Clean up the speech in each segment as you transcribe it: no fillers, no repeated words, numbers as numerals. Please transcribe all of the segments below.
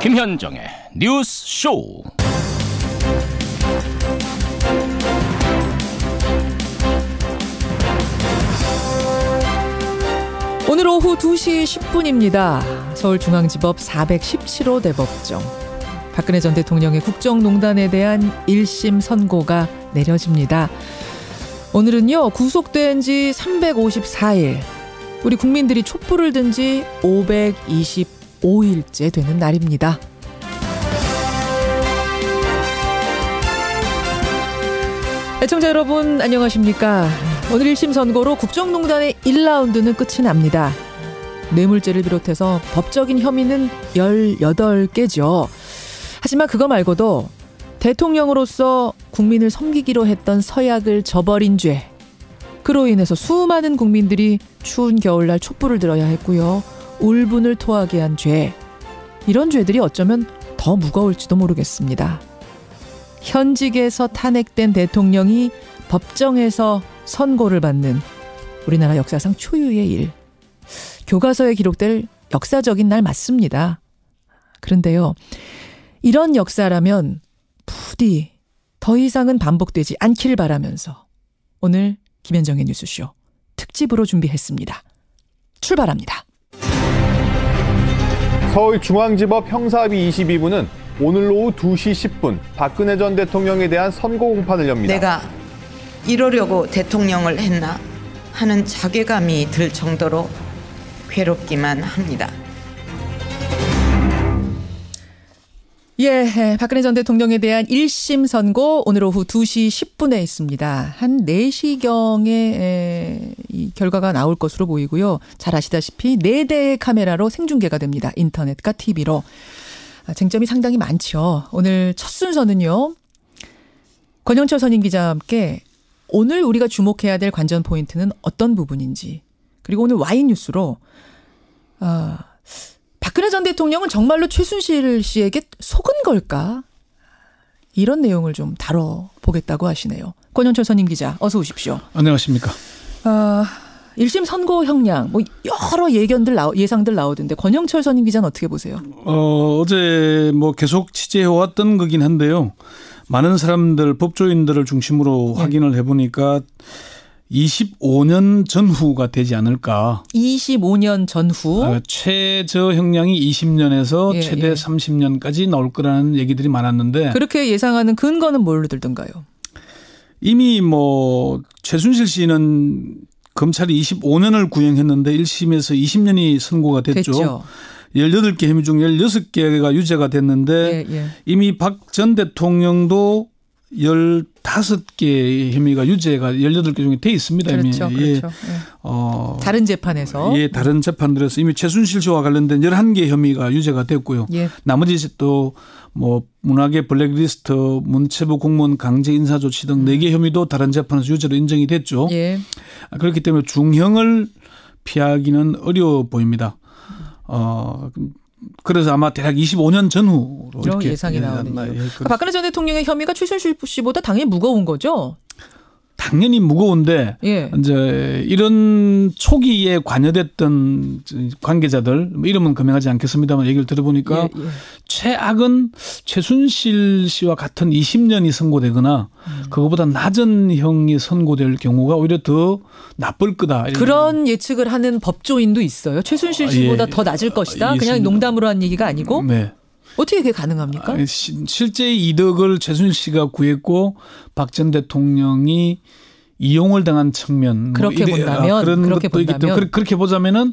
김현정의 뉴스 쇼. 오늘 오후 2시 10분입니다. 서울중앙지법 417호 대법정. 박근혜 전 대통령의 국정농단에 대한 1심 선고가 내려집니다. 오늘은요, 구속된 지 354일, 우리 국민들이 촛불을 든 지 525일째 되는 날입니다. 애청자 여러분, 안녕하십니까? 오늘 1심 선고로 국정농단의 1라운드는 끝이 납니다. 뇌물죄를 비롯해서 법적인 혐의는 18개죠. 하지만 그거 말고도 대통령으로서 국민을 섬기기로 했던 서약을 저버린 죄, 그로 인해서 수많은 국민들이 추운 겨울날 촛불을 들어야 했고요. 울분을 토하게 한 죄, 이런 죄들이 어쩌면 더 무거울지도 모르겠습니다. 현직에서 탄핵된 대통령이 법정에서 선고를 받는 우리나라 역사상 초유의 일. 교과서에 기록될 역사적인 날 맞습니다. 그런데요, 이런 역사라면 부디 더 이상은 반복되지 않길 바라면서 오늘 김현정의 뉴스쇼 특집으로 준비했습니다. 출발합니다. 서울중앙지법 형사합의 22부는 오늘 오후 2시 10분 박근혜 전 대통령에 대한 선고 공판을 엽니다. 내가 이러려고 대통령을 했나 하는 자괴감이 들 정도로 괴롭기만 합니다. 예, 박근혜 전 대통령에 대한 1심 선고 오늘 오후 2시 10분에 있습니다. 한 4시경에 이 결과가 나올 것으로 보이고요. 잘 아시다시피 4대의 카메라로 생중계가 됩니다. 인터넷과 TV로. 쟁점이 상당히 많죠. 오늘 첫 순서는요, 권영철 선임 기자와 함께 오늘 우리가 주목해야 될 관전 포인트는 어떤 부분인지, 그리고 오늘 와이뉴스로 박근혜 전 대통령은 정말로 최순실 씨에게 속은 걸까? 이런 내용을 좀 다뤄보겠다고 하시네요. 권영철 선임 기자, 어서 오십시오. 안녕하십니까. 1심 선고 형량, 여러 예상들 나오던데 권영철 선임 기자는 어떻게 보세요? 어제 계속 취재해왔던 거긴 한데요. 많은 사람들, 법조인들을 중심으로 확인을 해보니까 25년 전후가 되지 않을까. 25년 전후? 최저 형량이 20년에서 최대 30년까지 나올 거라는 얘기들이 많았는데. 그렇게 예상하는 근거는 뭘로 들던가요? 이미 최순실 씨는 검찰이 25년을 구형했는데 1심에서 20년이 선고가 됐죠. 18개 혐의 중 16개가 유죄가 됐는데 이미 박 전 대통령도 15개 혐의가 유죄가 18개 중에 돼 있습니다. 그렇죠. 이미. 그렇죠. 다른 재판에서. 다른 재판들에서 이미 최순실 씨와 관련된 11개 혐의가 유죄가 됐고요. 나머지 또 문화계 블랙리스트, 문체부 공무원 강제 인사 조치 등 4개 혐의도 다른 재판에서 유죄로 인정이 됐죠. 그렇기 때문에 중형을 피하기는 어려워 보입니다. 그래서 아마 대략 25년 전후로 이렇게 예상이 나오네요. 박근혜 전 대통령의 혐의가 최순실 씨보다 당연히 무거운 거죠? 당연히 무거운데 이제 이런 초기에 관여됐던 관계자들, 이름은 금명하지 않겠습니다만 얘기를 들어보니까 최악은 최순실 씨와 같은 20년이 선고되거나 그거보다 낮은 형이 선고될 경우가 오히려 더 나쁠 거다. 그런 예측을 하는 법조인도 있어요. 최순실 씨보다 더 낮을 것이다. 그냥 농담으로 한 얘기가 아니고. 어떻게 그게 가능합니까? 실제 이득을 최순실 씨가 구했고 박 전 대통령이 이용을 당한 측면 그렇게 본다면 그런 것도 있기 때문에 그렇게 보자면은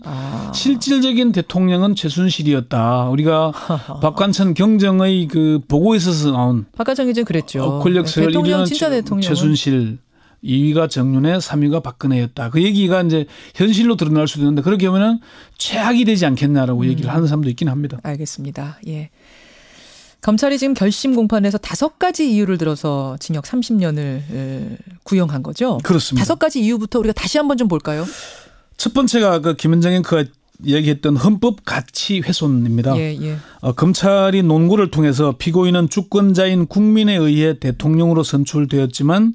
실질적인 대통령은 최순실이었다. 우리가 박관천 경정의 그 보고에서 나온 박관천 경정 그랬죠. 권력서열 대통령 진짜 대통령 최순실, 2위가 정윤회, 3위가 박근혜였다. 그 얘기가 이제 현실로 드러날 수도 있는데 그렇게 하면은 최악이 되지 않겠냐라고 얘기를 하는 사람도 있긴 합니다. 알겠습니다. 검찰이 지금 결심 공판에서 5가지 이유를 들어서 징역 30년을 구형한 거죠? 그렇습니다. 5가지 이유부터 우리가 다시 한번 좀 볼까요? 첫 번째가 김현정 앵커가 얘기했던 헌법 가치 훼손입니다. 검찰이 논고를 통해서 피고인은 주권자인 국민에 의해 대통령으로 선출되었지만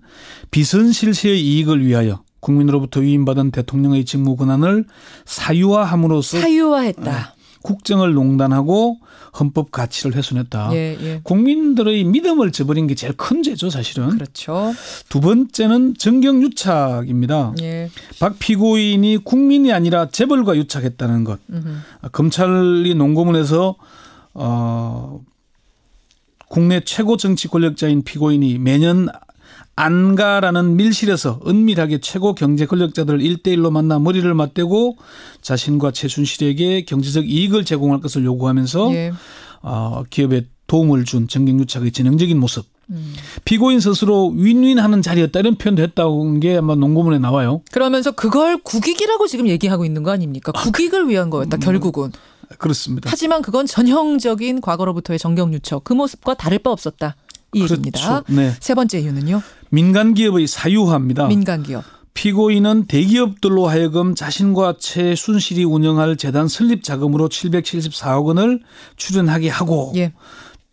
비선실세의 이익을 위하여 국민으로부터 위임받은 대통령의 직무 권한을 사유화함으로써 사유화했다. 국정을 농단하고 헌법 가치를 훼손했다. 예, 예. 국민들의 믿음을 저버린 게 제일 큰 죄죠, 사실은. 그렇죠. 두 번째는 정경유착입니다. 예. 박 피고인이 국민이 아니라 재벌과 유착했다는 것. 검찰이 농고문에서 국내 최고 정치 권력자인 피고인이 매년 안가라는 밀실에서 은밀하게 최고 경제 권력자들을 1대1로 만나 머리를 맞대고 자신과 최순실에게 경제적 이익을 제공할 것을 요구하면서 예. 기업에 도움을 준 정경유착의 전형적인 모습. 피고인 스스로 윈윈하는 자리였다 이런 표현도 했다는 게 아마 농고문에 나와요. 그러면서 그걸 국익이라고 지금 얘기하고 있는 거 아닙니까? 국익을 위한 거였다 결국은. 그렇습니다. 하지만 그건 전형적인 과거로부터의 정경유착 그 모습과 다를 바 없었다. 이 얘기입니다. 그렇죠. 네. 세 번째 이유는요. 민간기업의 사유화입니다. 민간기업. 피고인은 대기업들로 하여금 자신과 최순실이 운영할 재단 설립 자금으로 774억 원을 출연하게 하고 예.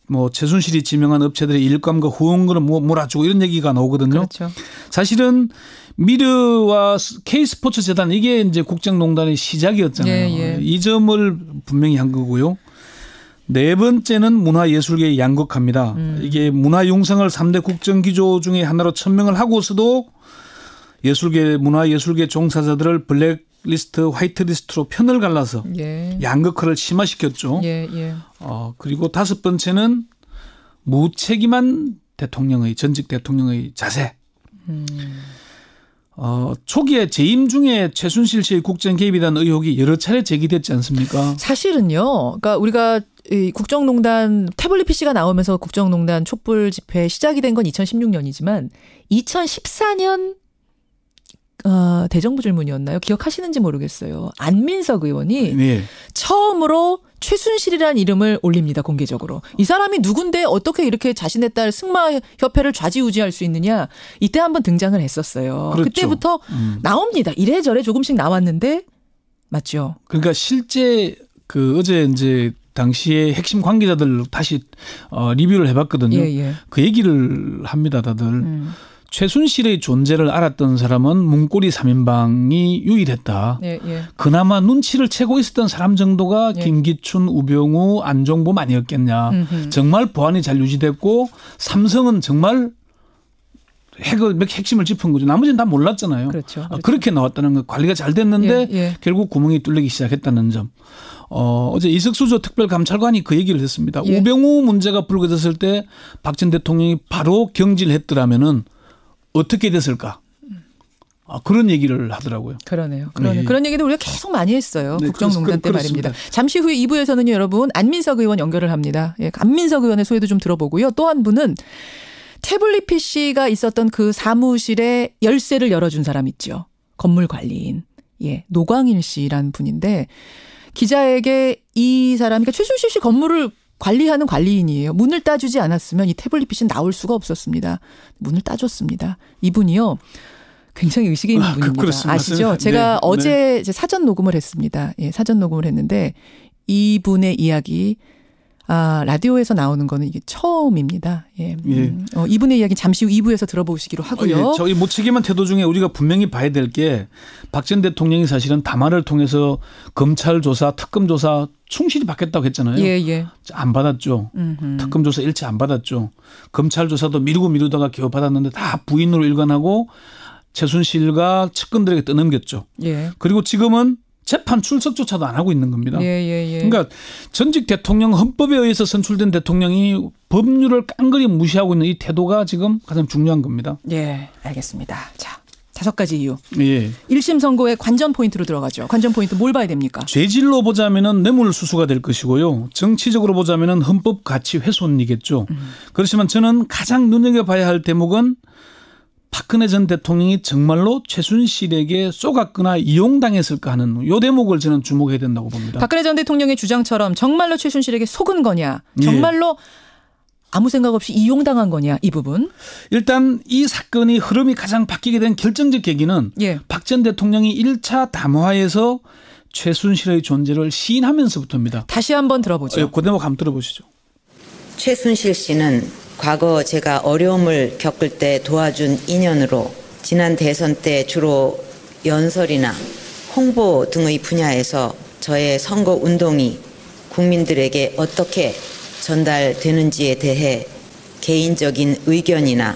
뭐 최순실이 지명한 업체들의 일감과 후원금을 몰아주고 이런 얘기가 나오거든요. 그렇죠. 사실은 미르와 K스포츠 재단 이게 이제 국정농단의 시작이었잖아요. 예, 예. 이 점을 분명히 한 거고요. 네 번째는 문화예술계의 양극화입니다. 이게 문화융성을 3대 국정기조 중에 하나로 천명을 하고서도 문화예술계 종사자들을 블랙리스트, 화이트리스트로 편을 갈라서 예. 양극화를 심화시켰죠. 예, 예. 그리고 다섯 번째는 무책임한 전직 대통령의 자세. 초기에 재임 중에 최순실 씨의 국정 개입에 대한 의혹이 여러 차례 제기됐지 않습니까? 사실은요. 그러니까 우리가 이 국정농단 태블릿 PC가 나오면서 국정농단 촛불 집회 시작이 된 건 2016년이지만 2014년 대정부 질문이었나요? 기억하시는지 모르겠어요. 안민석 의원이 네. 처음으로 최순실이라는 이름을 올립니다. 공개적으로. 이 사람이 누군데 어떻게 이렇게 자신의 딸 승마협회를 좌지우지할 수 있느냐. 이때 한번 등장을 했었어요. 그렇죠. 그때부터 나옵니다. 이래저래 조금씩 나왔는데 맞죠? 그러니까 실제 어제 이제 당시에 핵심 관계자들 다시 리뷰를 해봤거든요. 예, 예. 그 얘기를 합니다. 다들. 최순실의 존재를 알았던 사람은 문고리 3인방이 유일했다. 예, 예. 그나마 눈치를 채고 있었던 사람 정도가 예. 김기춘, 우병우, 안종범 아니었겠냐. 정말 보안이 잘 유지됐고 삼성은 정말 핵심을 짚은 거죠. 나머지는 다 몰랐잖아요. 그렇죠. 그렇게 나왔다는 거. 관리가 잘 됐는데 예, 예. 결국 구멍이 뚫리기 시작했다는 점. 어제 이석수 특별감찰관이 그 얘기를 했습니다. 예. 우병우 문제가 불거졌을 때 박 전 대통령이 바로 경질했더라면은 어떻게 됐을까? 그런 얘기를 하더라고요. 그러네요. 네. 그런 얘기도 우리가 계속 많이 했어요. 네, 국정농단 때 말입니다. 잠시 후에 2부에서는요, 여러분 안민석 의원 연결을 합니다. 예, 안민석 의원의 소회도 좀 들어보고요. 또 한 분은 태블릿 PC가 있었던 그 사무실에 열쇠를 열어준 사람 있죠. 건물 관리인. 예, 노광일 씨라는 분인데 기자에게 이 사람이 그러니까 최순실 씨 건물을 관리하는 관리인이에요. 문을 따주지 않았으면 이 태블릿 PC는 나올 수가 없었습니다. 문을 따줬습니다. 이분이요. 굉장히 의식이 있는 분입니다. 아시죠? 제가 네. 어제 사전 녹음을 했습니다. 예, 사전 녹음을 했는데 이분의 이야기 라디오에서 나오는 거는 이게 처음입니다. 예. 예. 이분의 이야기 잠시 후 2부에서 들어보시기로 하고요. 예. 저희 무책임한 태도 중에 우리가 분명히 봐야 될 게 박 전 대통령이 사실은 담화를 통해서 검찰 조사, 특검 조사 충실히 받겠다고 했잖아요. 예, 예. 안 받았죠. 특검 조사 일체 안 받았죠. 검찰 조사도 미루다가 겨우 받았는데 다 부인으로 일관하고 최순실과 측근들에게 떠넘겼죠. 예. 그리고 지금은 재판 출석조차도 안 하고 있는 겁니다. 예. 그러니까 전직 대통령 헌법에 의해서 선출된 대통령이 법률을 깡그리 무시하고 있는 이 태도가 지금 가장 중요한 겁니다. 예, 알겠습니다. 자, 5가지 이유. 예. 1심 선고의 관전 포인트로 들어가죠. 관전 포인트 뭘 봐야 됩니까? 죄질로 보자면은 뇌물수수가 될 것이고요. 정치적으로 보자면은 헌법 가치 훼손이겠죠. 그렇지만 저는 가장 눈여겨봐야 할 대목은 박근혜 전 대통령이 정말로 최순실에게 쏘갔거나 이용당했을까 하는 이 대목을 저는 주목해야 된다고 봅니다. 박근혜 전 대통령의 주장처럼 정말로 최순실에게 속은 거냐, 정말로 아무 생각 없이 이용당한 거냐, 이 부분. 일단 이 사건이 흐름이 가장 바뀌게 된 결정적 계기는 박 전 대통령이 1차 담화에서 최순실의 존재를 시인하면서부터입니다. 다시 한번 들어보죠. 그 대목 한번 들어보시죠. 최순실 씨는 과거 제가 어려움을 겪을 때 도와준 인연으로 지난 대선 때 주로 연설이나 홍보 등의 분야에서 저의 선거 운동이 국민들에게 어떻게 전달되는지에 대해 개인적인 의견이나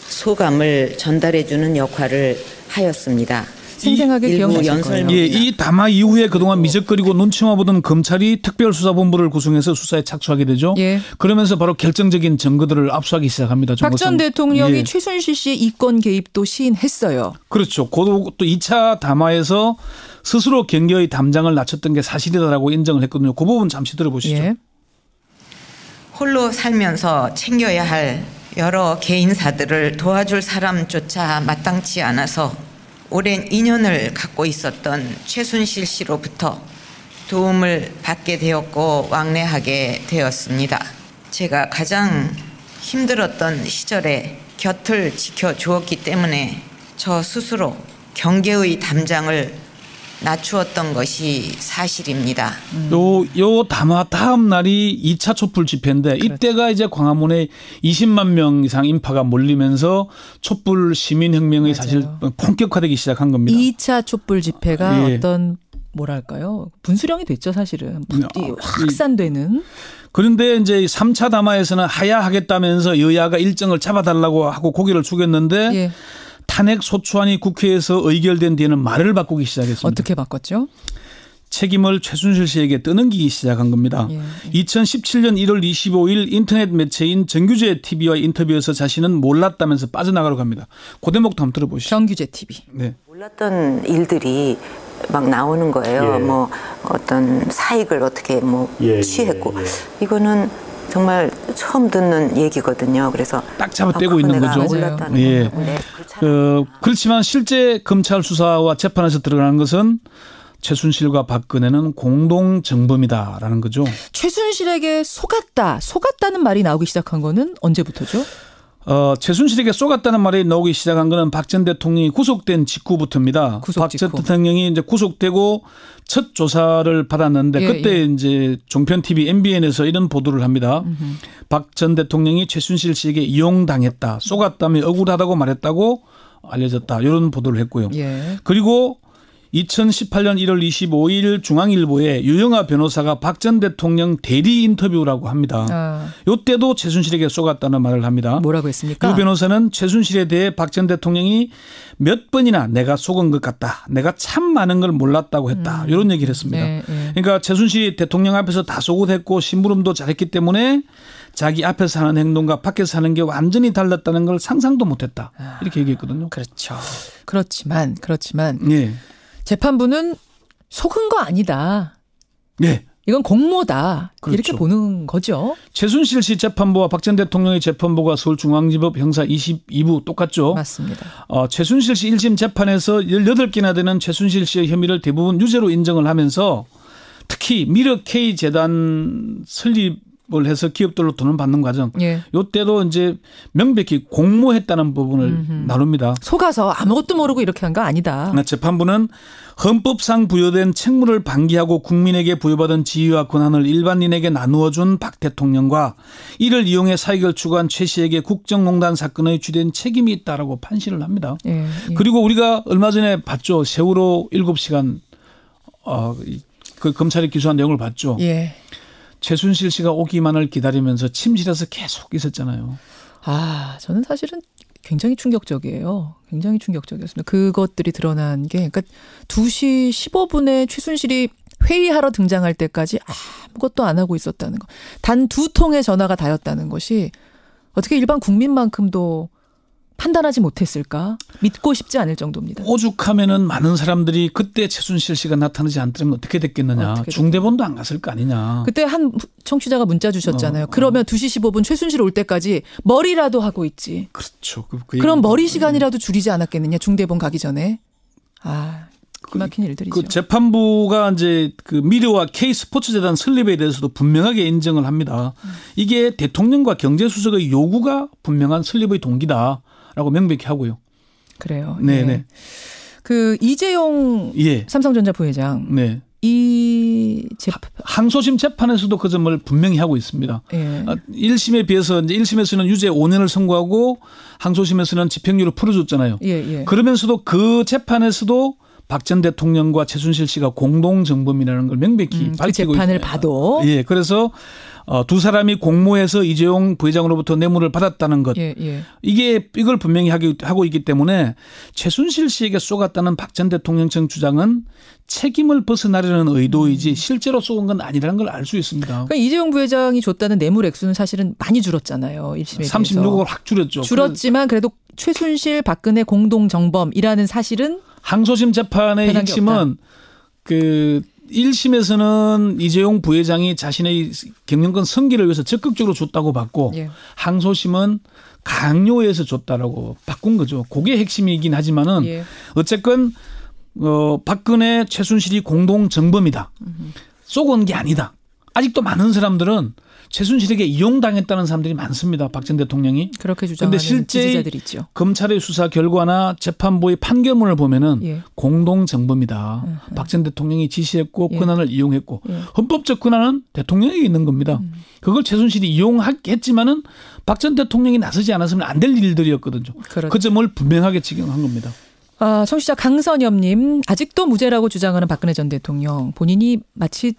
소감을 전달해주는 역할을 하였습니다. 생생하게 기억나실 거예요. 예, 이 담화 이후에 그동안 미적거리고 눈치만 보던 검찰이 특별수사본부를 구성해서 수사에 착수하게 되죠. 예. 그러면서 바로 결정적인 증거들을 압수하기 시작합니다. 박 전 대통령이 최순실 씨의 이권 개입도 시인했어요. 그렇죠. 또 2차 담화에서 스스로 경계의 담장을 낮췄던 게 사실이다라고 인정을 했거든요. 그 부분 잠시 들어보시죠. 예. 홀로 살면서 챙겨야 할 여러 개인사들을 도와줄 사람조차 마땅치 않아서 오랜 인연을 갖고 있었던 최순실 씨로부터 도움을 받게 되었고 왕래하게 되었습니다. 제가 가장 힘들었던 시절에 곁을 지켜주었기 때문에 저 스스로 경계의 담장을 낮추었던 것이 사실입니다. 요 담화 다음 날이 2차 촛불 집회인데 그렇죠. 이때가 이제 광화문에 20만 명 이상 인파가 몰리면서 촛불 시민혁명의 맞아요. 사실 본격화되기 시작한 겁니다. 2차 촛불 집회가 어떤 뭐랄까요? 분수령이 됐죠 사실은. 확산되는. 그런데 이제 3차 담화에서는 하야하겠다면서 여야가 일정을 잡아달라고 하고 고개를 숙였는데 예. 탄핵 소추안이 국회에서 의결된 뒤에는 말을 바꾸기 시작했습니다. 어떻게 바꿨죠? 책임을 최순실 씨에게 떠넘기기 시작한 겁니다. 예. 2017년 1월 25일 인터넷 매체인 정규제 TV와의 인터뷰에서 자신은 몰랐다면서 빠져나가려고 합니다. 그 대목도 한번 들어보시죠. 정규제 TV. 네. 몰랐던 일들이 막 나오는 거예요. 예. 뭐 어떤 사익을 어떻게 뭐 취했고 이거는 정말 처음 듣는 얘기거든요. 그래서 딱 잡아떼고 있는 거죠. 예. 그렇지만 실제 검찰 수사와 재판에서 드러난 것은 최순실과 박근혜는 공동 정범이다라는 거죠. 최순실에게 속았다는 말이 나오기 시작한 거는 언제부터죠? 최순실에게 쏘갔다는 말이 나오기 시작한 거는 박 전 대통령이 구속된 직후부터입니다. 박 전 대통령이 이제 구속되고 첫 조사를 받았는데 그때 이제 종편 TV MBN에서 이런 보도를 합니다. 박 전 대통령이 최순실 씨에게 이용당했다, 쏘갔다며 억울하다고 말했다고 알려졌다. 이런 보도를 했고요. 그리고 2018년 1월 25일 중앙일보에 유영하 변호사가 박 전 대통령 대리 인터뷰라고 합니다. 이때도 최순실에게 쏘갔다는 말을 합니다. 뭐라고 했습니까? 유 변호사는 최순실에 대해 박 전 대통령이 몇 번이나 내가 속은 것 같다. 내가 참 많은 걸 몰랐다고 했다. 이런 얘기를 했습니다. 그러니까 최순실이 대통령 앞에서 다소곳했고 심부름도 잘했기 때문에 자기 앞에서 하는 행동과 밖에서 하는 게 완전히 달랐다는 걸 상상도 못했다. 이렇게 얘기했거든요. 그렇죠. 그렇지만 재판부는 속은 거 아니다. 네. 이건 공모다. 그렇죠. 이렇게 보는 거죠. 최순실 씨 재판부와 박 전 대통령의 재판부가 서울중앙지법 형사 22부 똑같죠. 맞습니다. 최순실 씨 1심 재판에서 18개나 되는 최순실 씨의 혐의를 대부분 유죄로 인정을 하면서 특히 미르 K 재단 설립을 해서 기업들로 돈을 받는 과정. 이때도 이제 명백히 공모했다는 부분을 나눕니다. 속아서 아무것도 모르고 이렇게 한 거 아니다. 재판부는 헌법상 부여된 책무를 방기하고 국민에게 부여받은 지위와 권한을 일반인에게 나누어 준 박 대통령과 이를 이용해 사익을 추구한 최 씨에게 국정농단 사건의 주된 책임이 있다라고 판시를 합니다. 그리고 우리가 얼마 전에 봤죠. 세월호 7시간 그 검찰이 기소한 내용을 봤죠. 최순실 씨가 오기만을 기다리면서 침실에서 계속 있었잖아요. 저는 사실은 굉장히 충격적이에요. 굉장히 충격적이었습니다. 그것들이 드러난 게 그러니까 2시 15분에 최순실이 회의하러 등장할 때까지 아무것도 안 하고 있었다는 거. 단 2통의 전화가 닿았다는 것이 어떻게 일반 국민만큼도 판단하지 못했을까? 믿고 싶지 않을 정도입니다. 오죽하면은 많은 사람들이 그때 최순실 씨가 나타나지 않더라면 어떻게 됐겠느냐. 중대본도 안 갔을 거 아니냐. 그때 한 청취자가 문자 주셨잖아요. 그러면 2시 15분 최순실 올 때까지 머리라도 하고 있지. 그렇죠. 그럼 머리 시간이라도 줄이지 않았겠느냐. 중대본 가기 전에. 기막힌 일들이죠. 그 재판부가 이제 그 미르와 K 스포츠재단 설립에 대해서도 분명하게 인정을 합니다. 이게 대통령과 경제수석의 요구가 분명한 설립의 동기다. 라고 명백히 하고요. 그래요. 네네. 그 이재용 삼성전자 부회장. 이 항소심 재판에서도 그 점을 분명히 하고 있습니다. 1심에 비해서 이제 1심에서는 유죄 5년을 선고하고 항소심에서는 집행유예로 풀어줬잖아요. 그러면서도 그 재판에서도 박 전 대통령과 최순실 씨가 공동 정범이라는 걸 명백히 밝히고 있습니다. 그 재판을 봐도. 예, 그래서 두 사람이 공모해서 이재용 부회장으로부터 뇌물을 받았다는 것. 이걸 분명히 하고 있기 때문에 최순실 씨에게 쏘갔다는 박 전 대통령 전 주장은 책임을 벗어나려는 의도이지 실제로 쏘은 건 아니라는 걸 알 수 있습니다. 그러니까 이재용 부회장이 줬다는 뇌물 액수는 사실은 많이 줄었잖아요. 1심에 비해서. 36억을 확 줄였죠. 줄었지만 그래도 최순실 박근혜 공동 정범이라는 사실은 항소심 재판의 핵심은 그 1심에서는 이재용 부회장이 자신의 경영권 승계를 위해서 적극적으로 줬다고 봤고 항소심은 강요해서 줬다라고 바꾼 거죠. 그게 핵심이긴 하지만은 어쨌건 박근혜 최순실이 공동 정범이다. 쏘은 게 아니다. 아직도 많은 사람들은 최순실에게 이용당했다는 사람들이 많습니다. 박 전 대통령이. 그렇게 주장하는 지지자들이 있죠. 검찰의 수사 결과나 재판부의 판결문을 보면은 공동 정범이다. 박 전 대통령이 지시했고 권한을 이용했고 헌법적 권한은 대통령에게 있는 겁니다. 그걸 최순실이 이용했지만은 박 전 대통령이 나서지 않았으면 안 될 일들이었거든요. 그렇죠. 그 점을 분명하게 지적한 겁니다. 청취자 강선엽님, 아직도 무죄라고 주장하는 박근혜 전 대통령, 본인이 마치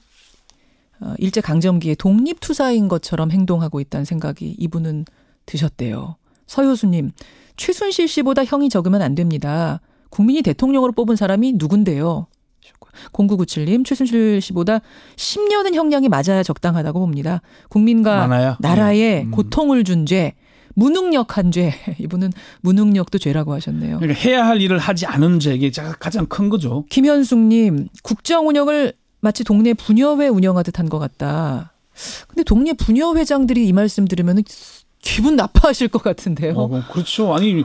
일제강점기의 독립투사인 것처럼 행동하고 있다는 생각이 이분은 드셨대요. 서효수님, 최순실 씨보다 형이 적으면 안 됩니다. 국민이 대통령으로 뽑은 사람이 누군데요? 0997님, 최순실 씨보다 10년은 형량이 맞아야 적당하다고 봅니다. 국민과 많아요. 나라에 고통을 준 죄, 무능력한 죄. 이분은 무능력도 죄라고 하셨네요. 그러니까 해야 할 일을 하지 않은 죄, 이게 가장 큰 거죠. 김현숙님, 국정 운영을 마치 동네 부녀회 운영하듯 한 것 같다. 근데 동네 부녀회장들이 이 말씀 들으면 기분 나빠하실 것 같은데요. 그렇죠. 아니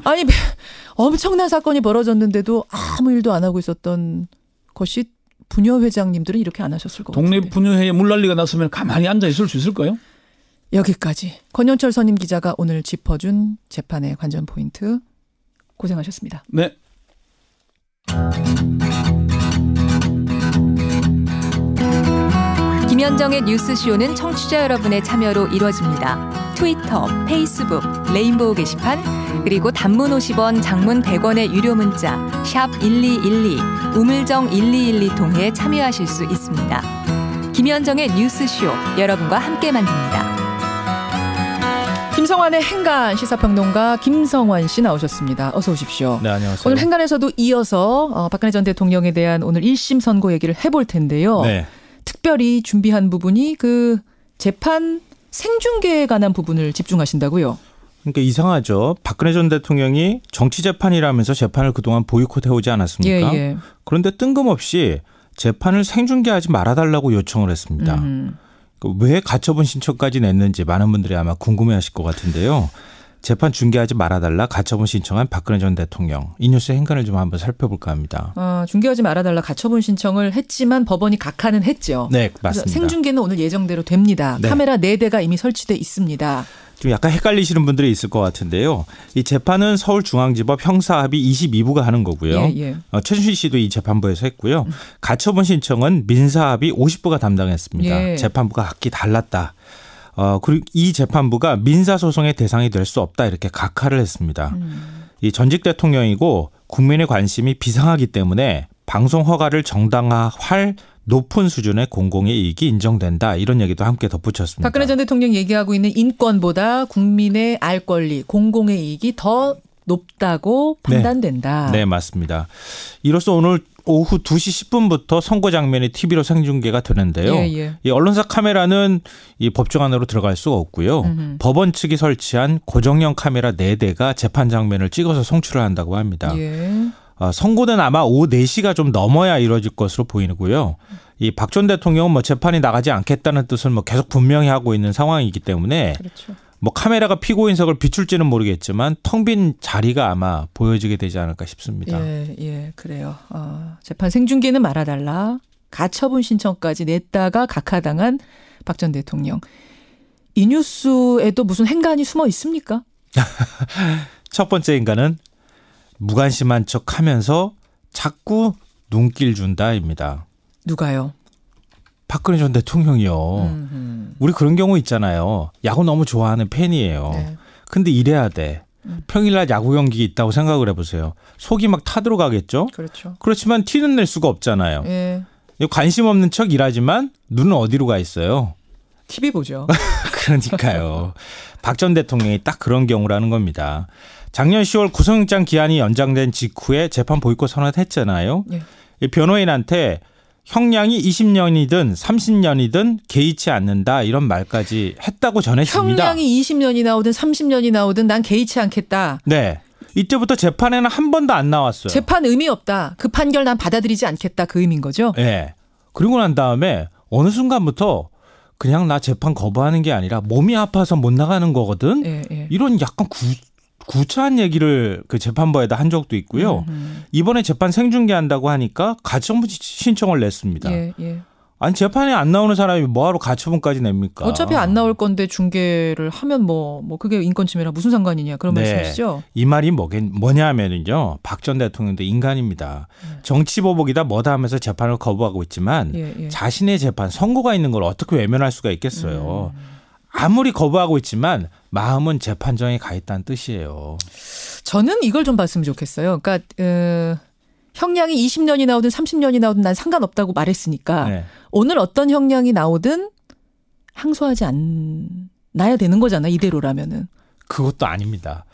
엄청난 사건이 벌어졌는데도 아무 일도 안 하고 있었던 것이 부녀회장님들은 이렇게 안 하셨을 것 같은데. 동네 부녀회에 물난리가 났으면 가만히 앉아 있을 수 있을까요? 여기까지 권영철 선임 기자가 오늘 짚어준 재판의 관전 포인트 고생하셨습니다. 네. 김현정의 뉴스쇼는 청취자 여러분의 참여로 이루어집니다. 트위터, 페이스북, 레인보우 게시판, 그리고 단문 50원, 장문 100원의 유료 문자 샵 1212, 우물정 1212 통해 참여하실 수 있습니다. 김현정의 뉴스쇼, 여러분과 함께 만듭니다. 김성환의 행간 시사평론가 김성환 씨 나오셨습니다. 어서 오십시오. 네, 안녕하세요. 오늘 행간에서도 이어서 박근혜 전 대통령에 대한 오늘 1심 선고 얘기를 해볼 텐데요. 네. 특별히 준비한 부분이 그 재판 생중계에 관한 부분을 집중하신다고요? 그러니까 이상하죠. 박근혜 전 대통령이 정치재판이라면서 재판을 그동안 보이콧해오지 않았습니까? 예. 그런데 뜬금없이 재판을 생중계하지 말아달라고 요청을 했습니다. 왜 가처분 신청까지 냈는지 많은 분들이 아마 궁금해하실 것 같은데요. 재판 중계하지 말아달라 가처분 신청한 박근혜 전 대통령. 이 뉴스 행간을 좀 한번 살펴볼까 합니다. 중계하지 말아달라 가처분 신청을 했지만 법원이 각하는 했죠. 네, 맞습니다. 생중계는 오늘 예정대로 됩니다. 네. 카메라 4대가 이미 설치돼 있습니다. 좀 약간 헷갈리시는 분들이 있을 것 같은데요. 이 재판은 서울중앙지법 형사합의 22부가 하는 거고요. 최순실 씨도 이 재판부에서 했고요. 가처분 신청은 민사합의 50부가 담당했습니다. 재판부가 각기 달랐다. 그리고 이 재판부가 민사소송의 대상이 될 수 없다 이렇게 각하를 했습니다. 이 전직 대통령이고 국민의 관심이 비상하기 때문에 방송 허가를 정당화할 높은 수준의 공공의 이익이 인정된다. 이런 얘기도 함께 덧붙였습니다. 박근혜 전 대통령 얘기하고 있는 인권보다 국민의 알 권리, 공공의 이익이 더 높다고 판단된다. 네, 맞습니다. 이로써 오늘 오후 2시 10분부터 선고 장면이 TV로 생중계가 되는데요. 이 언론사 카메라는 이 법정 안으로 들어갈 수가 없고요. 법원 측이 설치한 고정형 카메라 4대가 재판 장면을 찍어서 송출을 한다고 합니다. 선고는 아마 오후 4시가 좀 넘어야 이루어질 것으로 보이고요. 이 박 전 대통령은 재판이 나가지 않겠다는 뜻을 계속 분명히 하고 있는 상황이기 때문에 그렇죠. 카메라가 피고인석을 비출지는 모르겠지만 텅 빈 자리가 아마 보여지게 되지 않을까 싶습니다. 그래요. 재판 생중계는 말아달라. 가처분 신청까지 냈다가 각하당한 박 전 대통령. 이 뉴스에도 무슨 행간이 숨어 있습니까? 첫 번째 행간은 무관심한 척하면서 자꾸 눈길 준다입니다. 누가요? 박근혜 전 대통령이요. 우리 그런 경우 있잖아요. 야구 너무 좋아하는 팬이에요. 근데 이래야 돼. 평일날 야구 경기 있다고 생각을 해보세요. 속이 막 타들어가겠죠. 그렇죠. 그렇지만 티는 낼 수가 없잖아요. 예. 관심 없는 척 일하지만 눈은 어디로 가 있어요? TV 보죠. 그러니까요. 박 전 대통령이 딱 그런 경우라는 겁니다. 작년 10월 구속영장 기한이 연장된 직후에 재판 보이콧 선언했잖아요. 예. 변호인한테 형량이 20년이든 30년이든 개의치 않는다 이런 말까지 했다고 전했습니다. 형량이 20년이 나오든 30년이 나오든 난 개의치 않겠다. 네. 이때부터 재판에는 한 번도 안 나왔어요. 재판 의미 없다. 그 판결 난 받아들이지 않겠다. 그 의미인 거죠? 네. 그리고 난 다음에 어느 순간부터 그냥 나 재판 거부하는 게 아니라 몸이 아파서 못 나가는 거거든. 예. 이런 약간 구차한 얘기를 그 재판부에다 한 적도 있고요. 이번에 재판 생중계한다고 하니까 가처분 신청을 냈습니다. 예. 아니 재판에 안 나오는 사람이 뭐하러 가처분까지 냅니까? 어차피 안 나올 건데 중계를 하면 뭐 그게 인권침해랑 무슨 상관이냐 그런 말씀이시죠? 이 말이 뭐냐면은요. 박 전 대통령도 인간입니다. 정치보복이다 뭐다 하면서 재판을 거부하고 있지만 자신의 재판 선고가 있는 걸 어떻게 외면할 수가 있겠어요. 아무리 거부하고 있지만 마음은 재판정에 가 있다는 뜻이에요. 저는 이걸 좀 봤으면 좋겠어요. 그러니까 형량이 20년이 나오든 30년이 나오든 난 상관없다고 말했으니까 오늘 어떤 형량이 나오든 항소하지 않아야 되는 거잖아. 이대로라면은. 그것도 아닙니다.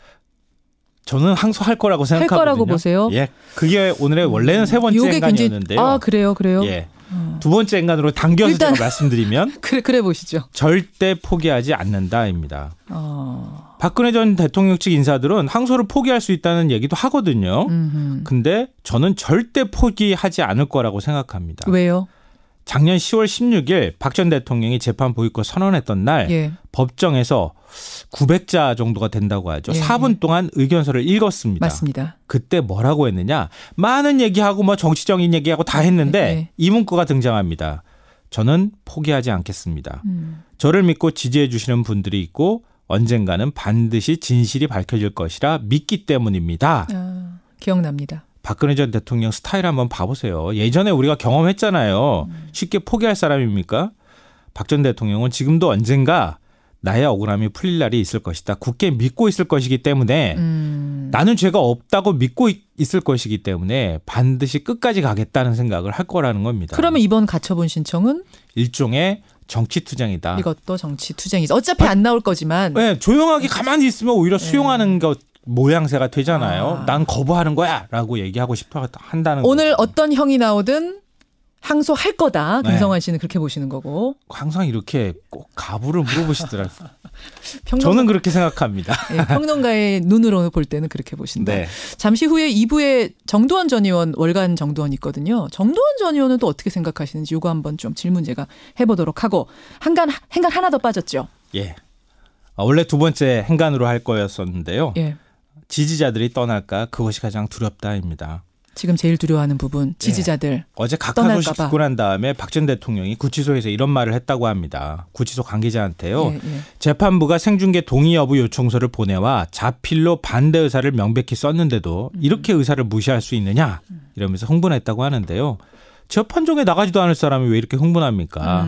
저는 항소할 거라고 생각하거든요. 할 거라고 보세요? 예. 그게 오늘의 원래는 세 번째 행간이었는데요. 아, 그래요. 예. 두 번째 행간으로 당겨서 제가 말씀드리면 그래 보시죠. 절대 포기하지 않는다입니다. 박근혜 전 대통령 측 인사들은 항소를 포기할 수 있다는 얘기도 하거든요. 근데 저는 절대 포기하지 않을 거라고 생각합니다. 왜요? 작년 10월 16일 박 전 대통령이 재판 보이콧 선언했던 날 법정에서 900자 정도가 된다고 하죠. 4분 동안 의견서를 읽었습니다. 맞습니다. 그때 뭐라고 했느냐. 많은 얘기하고 뭐 정치적인 얘기하고 다 했는데 이 문구가 등장합니다. 저는 포기하지 않겠습니다. 저를 믿고 지지해 주시는 분들이 있고 언젠가는 반드시 진실이 밝혀질 것이라 믿기 때문입니다. 기억납니다. 박근혜 전 대통령 스타일 한번 봐보세요. 예전에 우리가 경험했잖아요. 쉽게 포기할 사람입니까? 박 전 대통령은 지금도 언젠가 나의 억울함이 풀릴 날이 있을 것이다. 굳게 믿고 있을 것이기 때문에 나는 죄가 없다고 믿고 있을 것이기 때문에 반드시 끝까지 가겠다는 생각을 할 거라는 겁니다. 그러면 이번 가처분 신청은? 일종의 정치투쟁이다. 이것도 정치투쟁이죠. 어차피 안 나올 거지만. 네, 조용하게 가만히 있으면 오히려 수용하는 것 모양새가 되잖아요. 난 거부하는 거야 라고 얘기하고 싶어 한다는 오늘 거죠. 어떤 형이 나오든 항소할 거다. 김성환 씨는 그렇게 보시는 거고. 항상 이렇게 꼭 가부를 물어보시더라고요. 저는 그렇게 생각합니다. 네, 평론가의 눈으로 볼 때는 그렇게 보신다. 네. 잠시 후에 2부에 정두환 전 의원, 월간 정두환 있거든요. 정두환 전 의원은 또 어떻게 생각하시는지 이거 한번 좀 질문 제가 해보도록 하고. 행간 하나 더 빠졌죠? 예. 원래 두 번째 행간으로 할 거였었는데요. 예. 지지자들이 떠날까 그것이 가장 두렵다입니다. 지금 제일 두려워하는 부분 지지자들. 네. 어제 각하 소식 듣고 난 다음에 박 전 대통령이 구치소에서 이런 말을 했다고 합니다. 구치소 관계자한테요. 재판부가 생중계 동의 여부 요청서를 보내와 자필로 반대 의사를 명백히 썼는데도 이렇게 의사를 무시할 수 있느냐 이러면서 흥분했다고 하는데요. 재판정에 나가지도 않을 사람이 왜 이렇게 흥분합니까?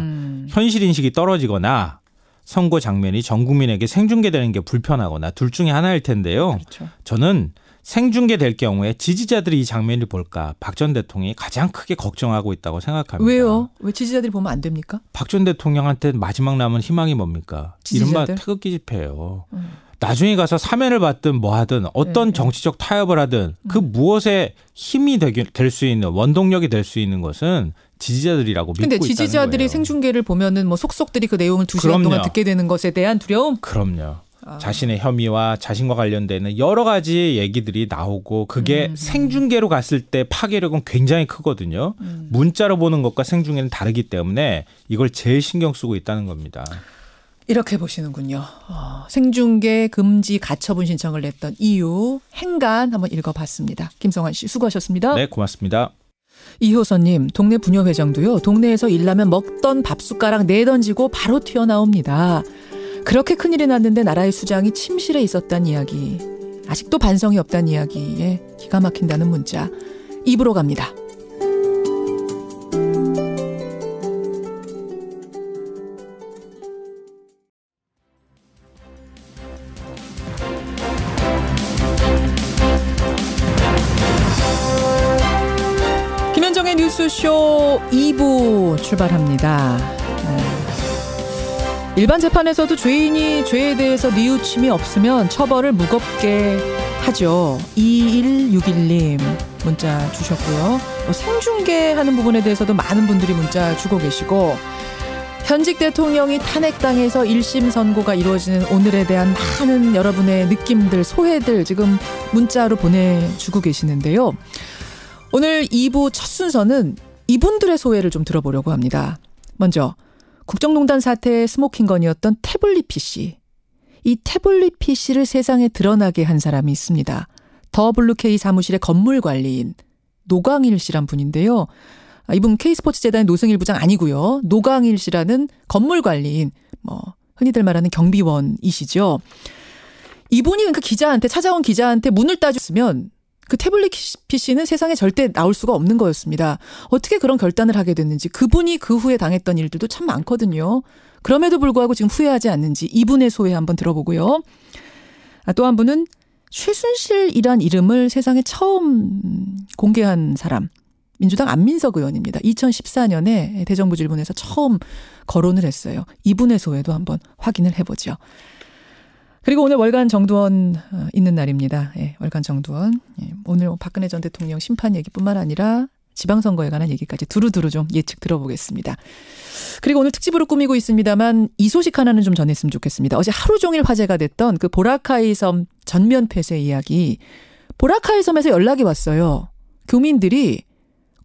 현실 인식이 떨어지거나 선고 장면이 전 국민에게 생중계되는 게 불편하거나 둘 중에 하나일 텐데요. 그렇죠. 저는 생중계될 경우에 지지자들이 이 장면을 볼까 박 전 대통령이 가장 크게 걱정하고 있다고 생각합니다. 왜요? 왜 지지자들이 보면 안 됩니까? 박 전 대통령한테 마지막 남은 희망이 뭡니까? 지지자들? 이른바 태극기 집회예요. 나중에 가서 사면을 받든 뭐 하든 어떤 정치적 타협을 하든 그 무엇에 힘이 될 수 있는 원동력이 될 수 있는 것은 지지자들이라고 믿고 있다는 거예요. 근데 지지자들이 생중계를 보면은 뭐 속속들이 그 내용을 2시간 동안 듣게 되는 것에 대한 두려움? 그럼요. 자신의 혐의와 자신과 관련되는 여러 가지 얘기들이 나오고 그게 생중계로 갔을 때 파괴력은 굉장히 크거든요. 문자로 보는 것과 생중계는 다르기 때문에 이걸 제일 신경 쓰고 있다는 겁니다. 이렇게 보시는군요. 생중계 금지 가처분 신청을 냈던 이유 행간 한번 읽어봤습니다. 김성환 씨 수고하셨습니다. 네, 고맙습니다. 이효선님, 동네 부녀회장도요. 동네에서 일나면 먹던 밥숟가락 내던지고 바로 튀어나옵니다. 그렇게 큰일이 났는데 나라의 수장이 침실에 있었단 이야기. 아직도 반성이 없단 이야기에 기가 막힌다는 문자. 입으로 갑니다. 뉴스쇼 2부 출발합니다. 일반 재판에서도 죄인이 죄에 대해서 뉘우침이 없으면 처벌을 무겁게 하죠. 2161님 문자 주셨고요. 생중계하는 부분에 대해서도 많은 분들이 문자 주고 계시고, 현직 대통령이 탄핵당해서 1심 선고가 이루어지는 오늘에 대한 많은 여러분의 느낌들, 소회들 지금 문자로 보내주고 계시는데요. 오늘 2부 첫 순서는 이분들의 소회를 좀 들어보려고 합니다. 먼저 국정농단 사태의 스모킹건이었던 태블릿 PC. 이 태블릿 PC를 세상에 드러나게 한 사람이 있습니다. WK 사무실의 건물관리인 노광일 씨란 분인데요. 이분 K스포츠재단의 노승일 부장 아니고요. 노광일 씨라는 건물관리인, 흔히들 말하는 경비원이시죠. 이분이 그러니까 찾아온 기자한테 문을 따줬으면 그 태블릿 PC는 세상에 절대 나올 수가 없는 거였습니다. 어떻게 그런 결단을 하게 됐는지, 그분이 그 후에 당했던 일들도 참 많거든요. 그럼에도 불구하고 지금 후회하지 않는지 이분의 소회 한번 들어보고요. 또 한 분은 최순실이란 이름을 세상에 처음 공개한 사람, 민주당 안민석 의원입니다. 2014년에 대정부 질문에서 처음 거론을 했어요. 이분의 소회도 한번 확인을 해보죠. 그리고 오늘 월간 정두원 있는 날입니다. 예, 월간 정두원. 예, 오늘 박근혜 전 대통령 심판 얘기뿐만 아니라 지방선거에 관한 얘기까지 두루두루 좀 예측 들어보겠습니다. 그리고 오늘 특집으로 꾸미고 있습니다만 이 소식 하나는 좀 전했으면 좋겠습니다. 어제 하루 종일 화제가 됐던 그 보라카이 섬 전면 폐쇄 이야기. 보라카이 섬에서 연락이 왔어요. 교민들이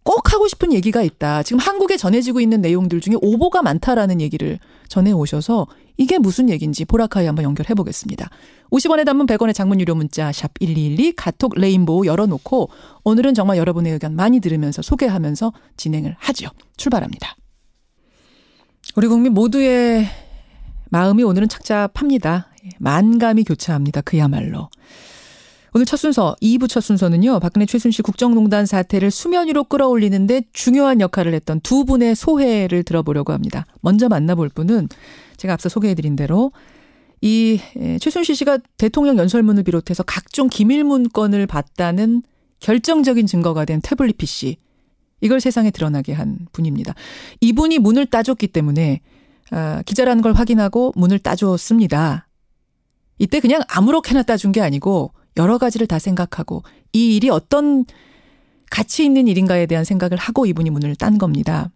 꼭 하고 싶은 얘기가 있다. 지금 한국에 전해지고 있는 내용들 중에 오보가 많다라는 얘기를 전해오셔서 이게 무슨 얘기인지 보라카이 한번 연결해 보겠습니다. 50원의 단문 100원의 장문 유료 문자 샵 1212 카톡 레인보우 열어놓고 오늘은 정말 여러분의 의견 많이 들으면서 소개하면서 진행을 하죠. 출발합니다. 우리 국민 모두의 마음이 오늘은 착잡합니다. 만감이 교차합니다. 그야말로. 오늘 첫 순서, 2부 첫 순서는요. 박근혜 최순실 국정농단 사태를 수면 위로 끌어올리는데 중요한 역할을 했던 두 분의 소회를 들어보려고 합니다. 먼저 만나볼 분은 제가 앞서 소개해드린 대로 이 최순실 씨가 대통령 연설문을 비롯해서 각종 기밀 문건을 봤다는 결정적인 증거가 된 태블릿 PC. 이걸 세상에 드러나게 한 분입니다. 이분이 문을 따줬기 때문에 기자라는 걸 확인하고 문을 따줬습니다. 이때 그냥 아무렇게나 따준 게 아니고 여러 가지를 다 생각하고 이 일이 어떤 가치 있는 일인가에 대한 생각을 하고 이분이 문을 딴 겁니다.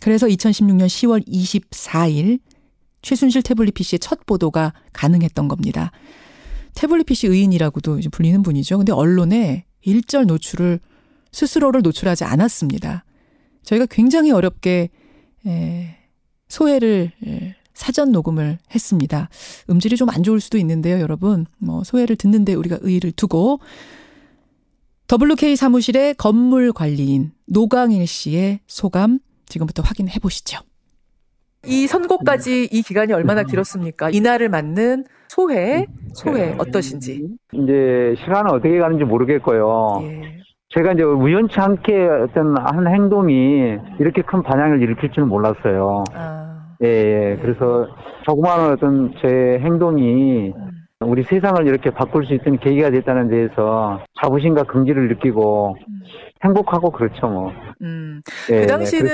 그래서 2016년 10월 24일 최순실 태블릿 PC의 첫 보도가 가능했던 겁니다. 태블릿 PC 의인이라고도 불리는 분이죠. 근데 언론에 일절 스스로를 노출하지 않았습니다. 저희가 굉장히 어렵게 소회를 사전 녹음을 했습니다. 음질이 좀 안 좋을 수도 있는데요, 여러분. 소회를 듣는데 우리가 의의를 두고 WK 사무실의 건물 관리인 노광일 씨의 소감 지금부터 확인해 보시죠. 이 선고까지 이 기간이 얼마나 길었습니까? 이날을 맞는 소회 어떠신지. 이제 시간은 어떻게 가는지 모르겠고요. 예. 제가 이제 우연치 않게 어떤 한 행동이 이렇게 큰 반향을 일으킬 줄은 몰랐어요. 예. 그래서 조그마한 어떤 제 행동이 우리 세상을 이렇게 바꿀 수 있던 계기가 됐다는 데에서 자부심과 긍지를 느끼고 행복하고 그렇죠, 뭐. 그 당시는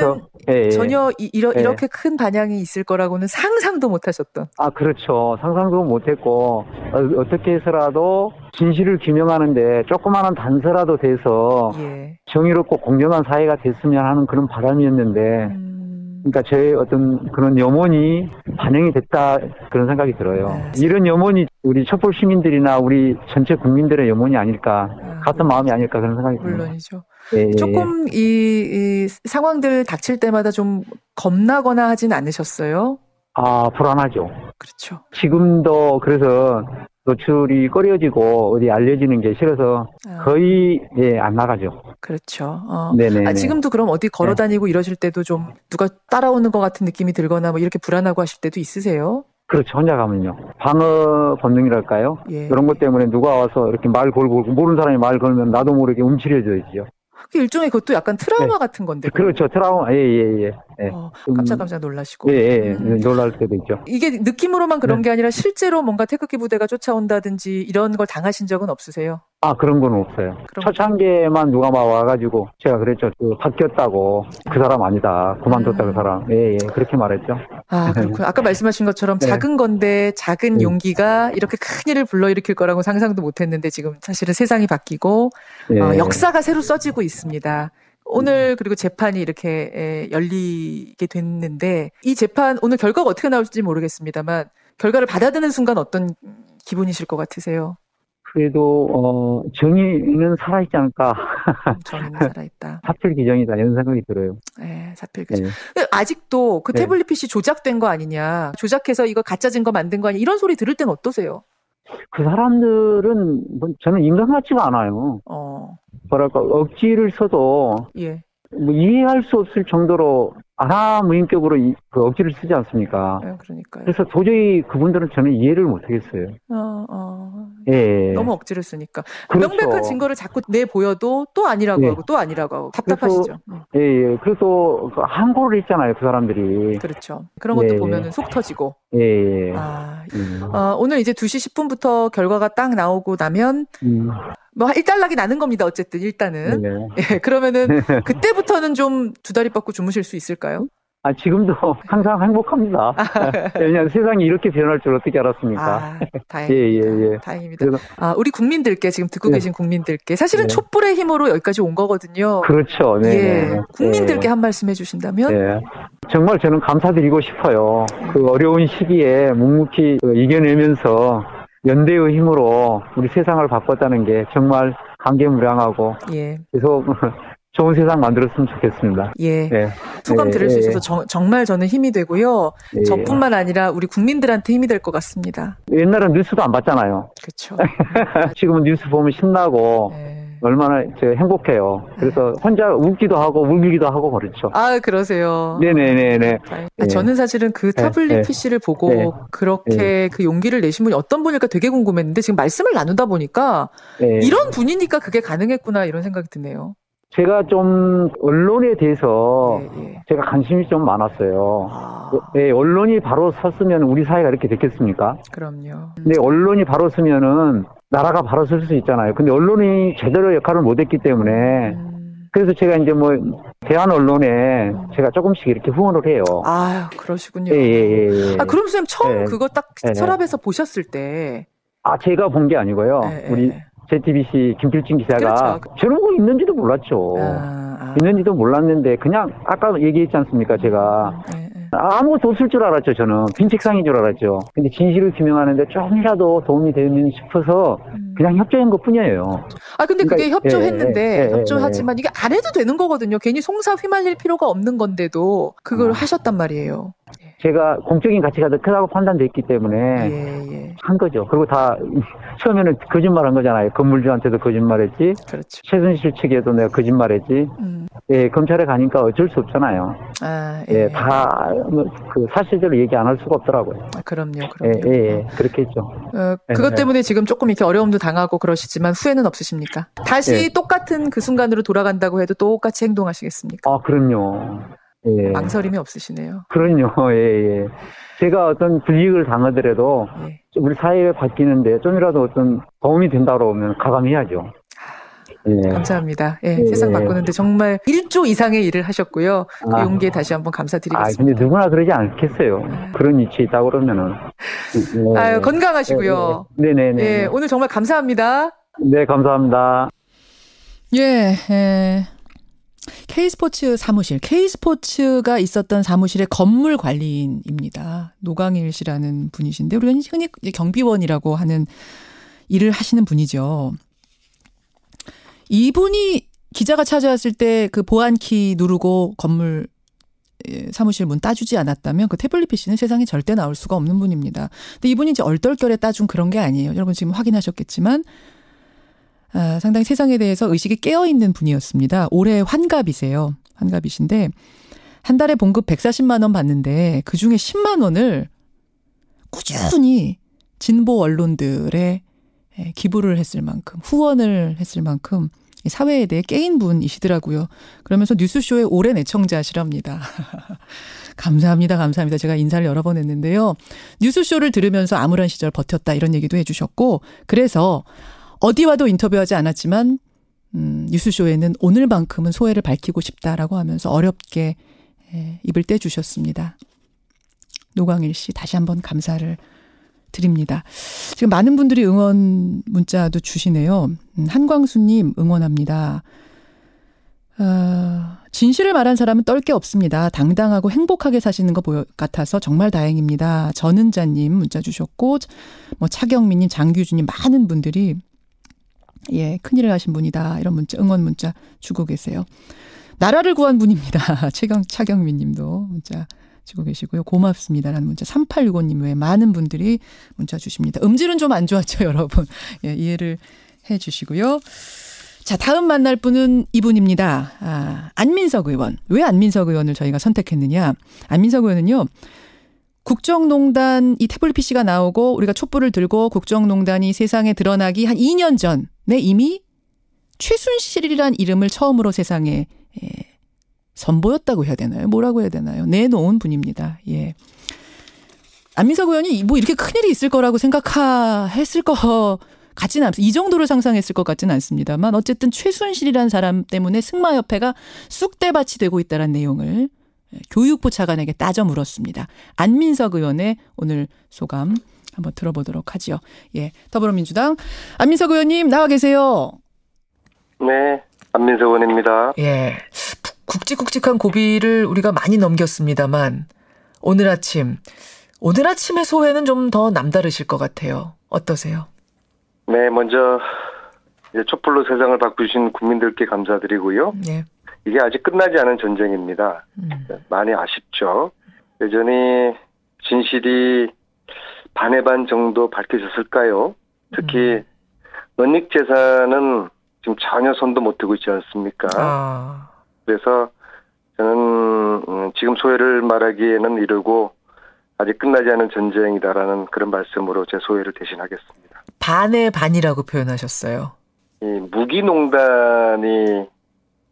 전혀 이렇게 큰 반향이 있을 거라고는 상상도 못 하셨던. 그렇죠. 상상도 못 했고, 어떻게 해서라도 진실을 규명하는데 조그마한 단서라도 돼서 정의롭고 공정한 사회가 됐으면 하는 그런 바람이었는데, 그러니까 제 어떤 그런 염원이 반영이 됐다 그런 생각이 들어요. 이런 염원이 우리 촛불 시민들이나 우리 전체 국민들의 염원이 아닐까, 같은 마음이 아닐까 그런 생각이 듭니다. 물론이죠. 조금 이 상황들 닥칠 때마다 좀 겁나거나 하진 않으셨어요? 불안하죠. 그렇죠. 지금도 그래서 노출이 꺼려지고 어디 알려지는 게 싫어서 거의 안 나가죠. 그렇죠. 네네. 지금도 그럼 어디 걸어다니고 이러실 때도 좀 누가 따라오는 것 같은 느낌이 들거나 뭐 이렇게 불안하고 하실 때도 있으세요? 그렇죠. 혼자 가면요. 방어 본능이랄까요? 그런 것 때문에 누가 와서 이렇게 말 걸고 모르는 사람이 말 걸면 나도 모르게 움츠려져야죠. 일종의 그것도 약간 트라우마 같은 건데. 그렇죠. 트라우마. 예. 깜짝깜짝 놀라시고. 놀랄 때도 있죠. 이게 느낌으로만 그런 게 아니라 실제로 뭔가 태극기 부대가 쫓아온다든지 이런 걸 당하신 적은 없으세요? 그런 건 없어요. 초창기에만 누가 막 와가지고 제가 그랬죠. 바뀌었다고. 그 사람 아니다. 그만뒀다 그 사람. 그렇게 말했죠. 그렇군요. 아까 말씀하신 것처럼 작은 건데 작은 용기가 이렇게 큰 일을 불러일으킬 거라고 상상도 못했는데 지금 사실은 세상이 바뀌고 역사가 새로 써지고 있습니다. 오늘 그리고 재판이 이렇게 열리게 됐는데 이 재판 오늘 결과가 어떻게 나올지 모르겠습니다만 결과를 받아드는 순간 어떤 기분이실 것 같으세요? 그래도 정의는 살아있지 않을까. 정의는 살아있다. 사필 규정이다 이런 생각이 들어요. 네, 사필 규정. 아직도 그 태블릿 PC 조작된 거 아니냐. 조작해서 이거 가짜 증거 만든 거 아니냐. 이런 소리 들을 때는 어떠세요? 그 사람들은 저는 인간 같지가 않아요. 뭐랄까 억지를 써도 이해할 수 없을 정도로 무인격으로 그 억지를 쓰지 않습니까? 그러니까요. 그래서 도저히 그분들은 저는 이해를 못하겠어요. 너무 억지를 쓰니까. 그렇죠. 명백한 증거를 자꾸 내보여도 또 아니라고 하고 또 아니라고 하고 답답하시죠. 그래서 항고를 했잖아요, 그 사람들이. 그렇죠. 그런 것도 보면은 속 터지고. 오늘 이제 2시 10분부터 결과가 딱 나오고 나면 뭐 일단락이 나는 겁니다. 어쨌든 일단은. 그러면은 그때부터는 좀 두 다리 뻗고 주무실 수 있을까요? 지금도 항상 행복합니다. 왜냐하면 세상이 이렇게 변할 줄 어떻게 알았습니까? 다행입니다. 다행입니다. 우리 국민들께 지금 듣고 계신 국민들께 사실은 촛불의 힘으로 여기까지 온 거거든요. 그렇죠. 국민들께 한 말씀 해주신다면? 정말 저는 감사드리고 싶어요. 그 어려운 시기에 묵묵히 이겨내면서 연대의 힘으로 우리 세상을 바꿨다는 게 정말 감개무량하고 계속 좋은 세상 만들었으면 좋겠습니다. 소감 들을 수 있어서 정말 저는 힘이 되고요. 저뿐만 아니라 우리 국민들한테 힘이 될 것 같습니다. 옛날엔 뉴스도 안 봤잖아요. 그렇죠. 지금은 뉴스 보면 신나고 얼마나 행복해요. 그래서 혼자 웃기도 하고 울기도 하고 그렇죠. 그러세요. 네네네네. 저는 사실은 그 타블릿 PC를 보고 그렇게 그 용기를 내신 분이 어떤 분일까 되게 궁금했는데 지금 말씀을 나누다 보니까 이런 분이니까 그게 가능했구나 이런 생각이 드네요. 제가 좀 언론에 대해서 제가 관심이 좀 많았어요. 언론이 바로 섰으면 우리 사회가 이렇게 됐겠습니까? 그럼요. 근데 언론이 바로 서면은 나라가 바로 설 수 있잖아요. 근데 언론이 제대로 역할을 못했기 때문에 그래서 제가 이제 대한 언론에 제가 조금씩 이렇게 후원을 해요. 그러시군요. 그럼 선생님 처음 그거 딱 서랍에서 보셨을 때 제가 본 게 아니고요. 우리 JTBC 김필진 기자가 저런 거 있는지도 몰랐죠. 있는지도 몰랐는데 그냥 아까 얘기했지 않습니까? 제가 아무것도 없을 줄 알았죠. 저는 빈 책상인 줄 알았죠. 근데 진실을 규명하는데 조금이라도 도움이 되면 싶어서 그냥 협조한 것뿐이에요. 근데 그게 협조했는데 협조하지만 이게 안 해도 되는 거거든요. 괜히 송사 휘말릴 필요가 없는 건데도 그걸 하셨단 말이에요. 제가 공적인 가치가 더 크다고 판단됐기 때문에 한 거죠. 그리고 다 처음에는 거짓말한 거잖아요. 건물주한테도 거짓말했지. 그렇죠. 최순실 측에도 내가 거짓말했지. 검찰에 가니까 어쩔 수 없잖아요. 다 그 사실대로 얘기 안 할 수가 없더라고요. 그럼요. 그렇게 했죠. 그것 때문에 지금 조금 이렇게 어려움도 당하고 그러시지만 후회는 없으십니까? 다시 똑같은 그 순간으로 돌아간다고 해도 똑같이 행동하시겠습니까? 그럼요. 망설임이 없으시네요. 그럼요. 제가 어떤 불이익을 당하더라도 우리 사회가 바뀌는데 좀이라도 어떤 도움이 된다고 하면 가감해야죠. 감사합니다. 세상 바꾸는데 정말 1조 이상의 일을 하셨고요. 그 용기에 다시 한번 감사드리겠습니다. 근데 누구나 그러지 않겠어요. 그런 위치에 있다고 그러면은. 건강하시고요. 네네네. 오늘 정말 감사합니다. 네, 감사합니다. K스포츠 사무실, K스포츠가 있었던 사무실의 건물 관리인입니다. 노강일 씨라는 분이신데 우리가 흔히 경비원이라고 하는 일을 하시는 분이죠. 이분이 기자가 찾아왔을 때 그 보안키 누르고 건물 사무실 문 따주지 않았다면 그 태블릿 PC는 세상에 절대 나올 수가 없는 분입니다. 근데 이분이 이제 얼떨결에 따준 그런 게 아니에요. 여러분 지금 확인하셨겠지만 상당히 세상에 대해서 의식이 깨어있는 분이었습니다. 올해 환갑이세요. 환갑이신데 한 달에 봉급 140만 원 받는데 그중에 10만 원을 꾸준히 진보 언론들에 기부를 했을 만큼 후원을 했을 만큼 사회에 대해 깨인 분이시더라고요. 그러면서 뉴스쇼의 오랜 애청자시랍니다. 감사합니다. 감사합니다. 제가 인사를 여러 번 했는데요. 뉴스쇼를 들으면서 암울한 시절 버텼다 이런 얘기도 해주셨고 그래서 어디와도 인터뷰하지 않았지만 뉴스쇼에는 오늘만큼은 소회를 밝히고 싶다라고 하면서 어렵게 입을 떼주셨습니다. 노광일 씨 다시 한번 감사를 드립니다. 지금 많은 분들이 응원 문자도 주시네요. 한광수님 응원합니다. 진실을 말한 사람은 떨 게 없습니다. 당당하고 행복하게 사시는 것 같아서 정말 다행입니다. 전은자님 문자 주셨고 뭐 차경민님, 장규주님 많은 분들이 큰일을 하신 분이다 이런 문자 응원 문자 주고 계세요. 나라를 구한 분입니다. 차경민님도 문자 주고 계시고요. 고맙습니다라는 문자 3865님 외에 많은 분들이 문자 주십니다. 음질은 좀 안 좋았죠 여러분. 이해를 해 주시고요. 자, 다음 만날 분은 이분입니다. 안민석 의원. 왜 안민석 의원을 저희가 선택했느냐. 안민석 의원은요. 국정농단 이 태블릿 PC가 나오고 우리가 촛불을 들고 국정농단이 세상에 드러나기 한 2년 전에 이미 최순실이란 이름을 처음으로 세상에 선보였다고 해야 되나요? 뭐라고 해야 되나요? 내놓은 분입니다. 예. 안민석 의원이 뭐 이렇게 큰일이 있을 거라고 생각했을 거 같지는 않습니다. 이 정도로 상상했을 것 같지는 않습니다만 어쨌든 최순실이라는 사람 때문에 승마협회가 쑥대밭이 되고 있다는 내용을 교육부 차관에게 따져 물었습니다. 안민석 의원의 오늘 소감 한번 들어보도록 하죠. 예, 더불어민주당 안민석 의원님 나와 계세요. 네, 안민석 의원입니다. 예, 굵직굵직한 고비를 우리가 많이 넘겼습니다만 오늘 아침의 소회는 좀 더 남다르실 것 같아요. 어떠세요? 네, 먼저 이제 촛불로 세상을 바꾸신 국민들께 감사드리고요. 예. 이게 아직 끝나지 않은 전쟁입니다. 많이 아쉽죠. 여전히 진실이 반의 반 정도 밝혀졌을까요? 특히 은닉 재산은 지금 전혀 손도 못 대고 있지 않습니까? 그래서 저는 지금 소회를 말하기에는 이르고 아직 끝나지 않은 전쟁이다라는 그런 말씀으로 제 소회를 대신하겠습니다. 반의 반이라고 표현하셨어요. 이 무기농단이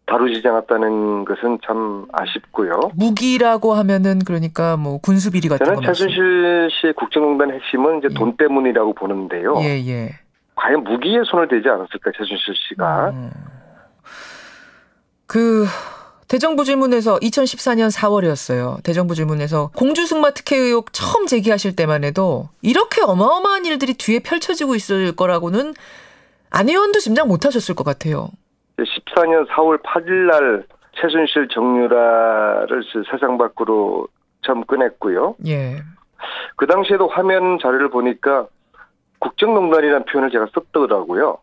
다루지지 않았다는 것은 참 아쉽고요. 무기라고 하면은 그러니까 뭐 군수비리 같은 거. 저는 최순실 씨의 국정농단 핵심은 이제 돈 때문이라고 보는데요. 예. 과연 무기에 손을 대지 않았을까 최순실 씨가? 대정부 질문에서 2014년 4월이었어요. 대정부 질문에서 공주승마 특혜 의혹 처음 제기하실 때만 해도 이렇게 어마어마한 일들이 뒤에 펼쳐지고 있을 거라고는 안 의원도 짐작 못하셨을 것 같아요. 14년 4월 8일 날 최순실 정유라를 세상 밖으로 처음 꺼냈고요. 예. 그 당시에도 화면 자료를 보니까 국정농단이라는 표현을 제가 썼더라고요.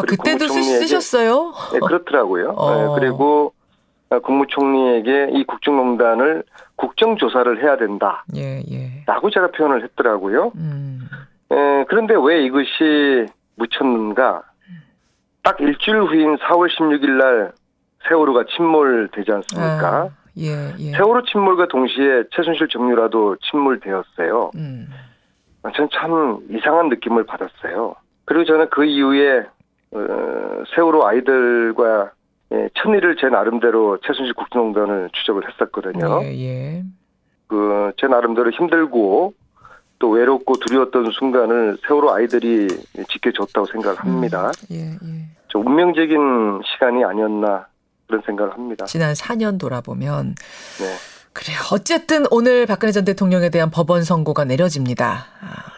그때도 쓰셨어요? 네, 그렇더라고요. 네, 그리고 국무총리에게 이 국정농단을 국정조사를 해야 된다. 라고 제가 표현을 했더라고요. 그런데 왜 이것이 묻혔는가? 딱 일주일 후인 4월 16일 날 세월호가 침몰되지 않습니까? 세월호 침몰과 동시에 최순실 정유라도 침몰되었어요. 저는 참 이상한 느낌을 받았어요. 그리고 저는 그 이후에 세월호 아이들과 천일을 제 나름대로 최순실 국정농단을 추적을 했었거든요. 제 나름대로 힘들고 또 외롭고 두려웠던 순간을 세월호 아이들이 지켜줬다고 생각을 합니다. 좀 운명적인 시간이 아니었나 그런 생각을 합니다. 지난 4년 돌아보면 네. 그래요. 어쨌든 오늘 박근혜 전 대통령에 대한 법원 선고가 내려집니다.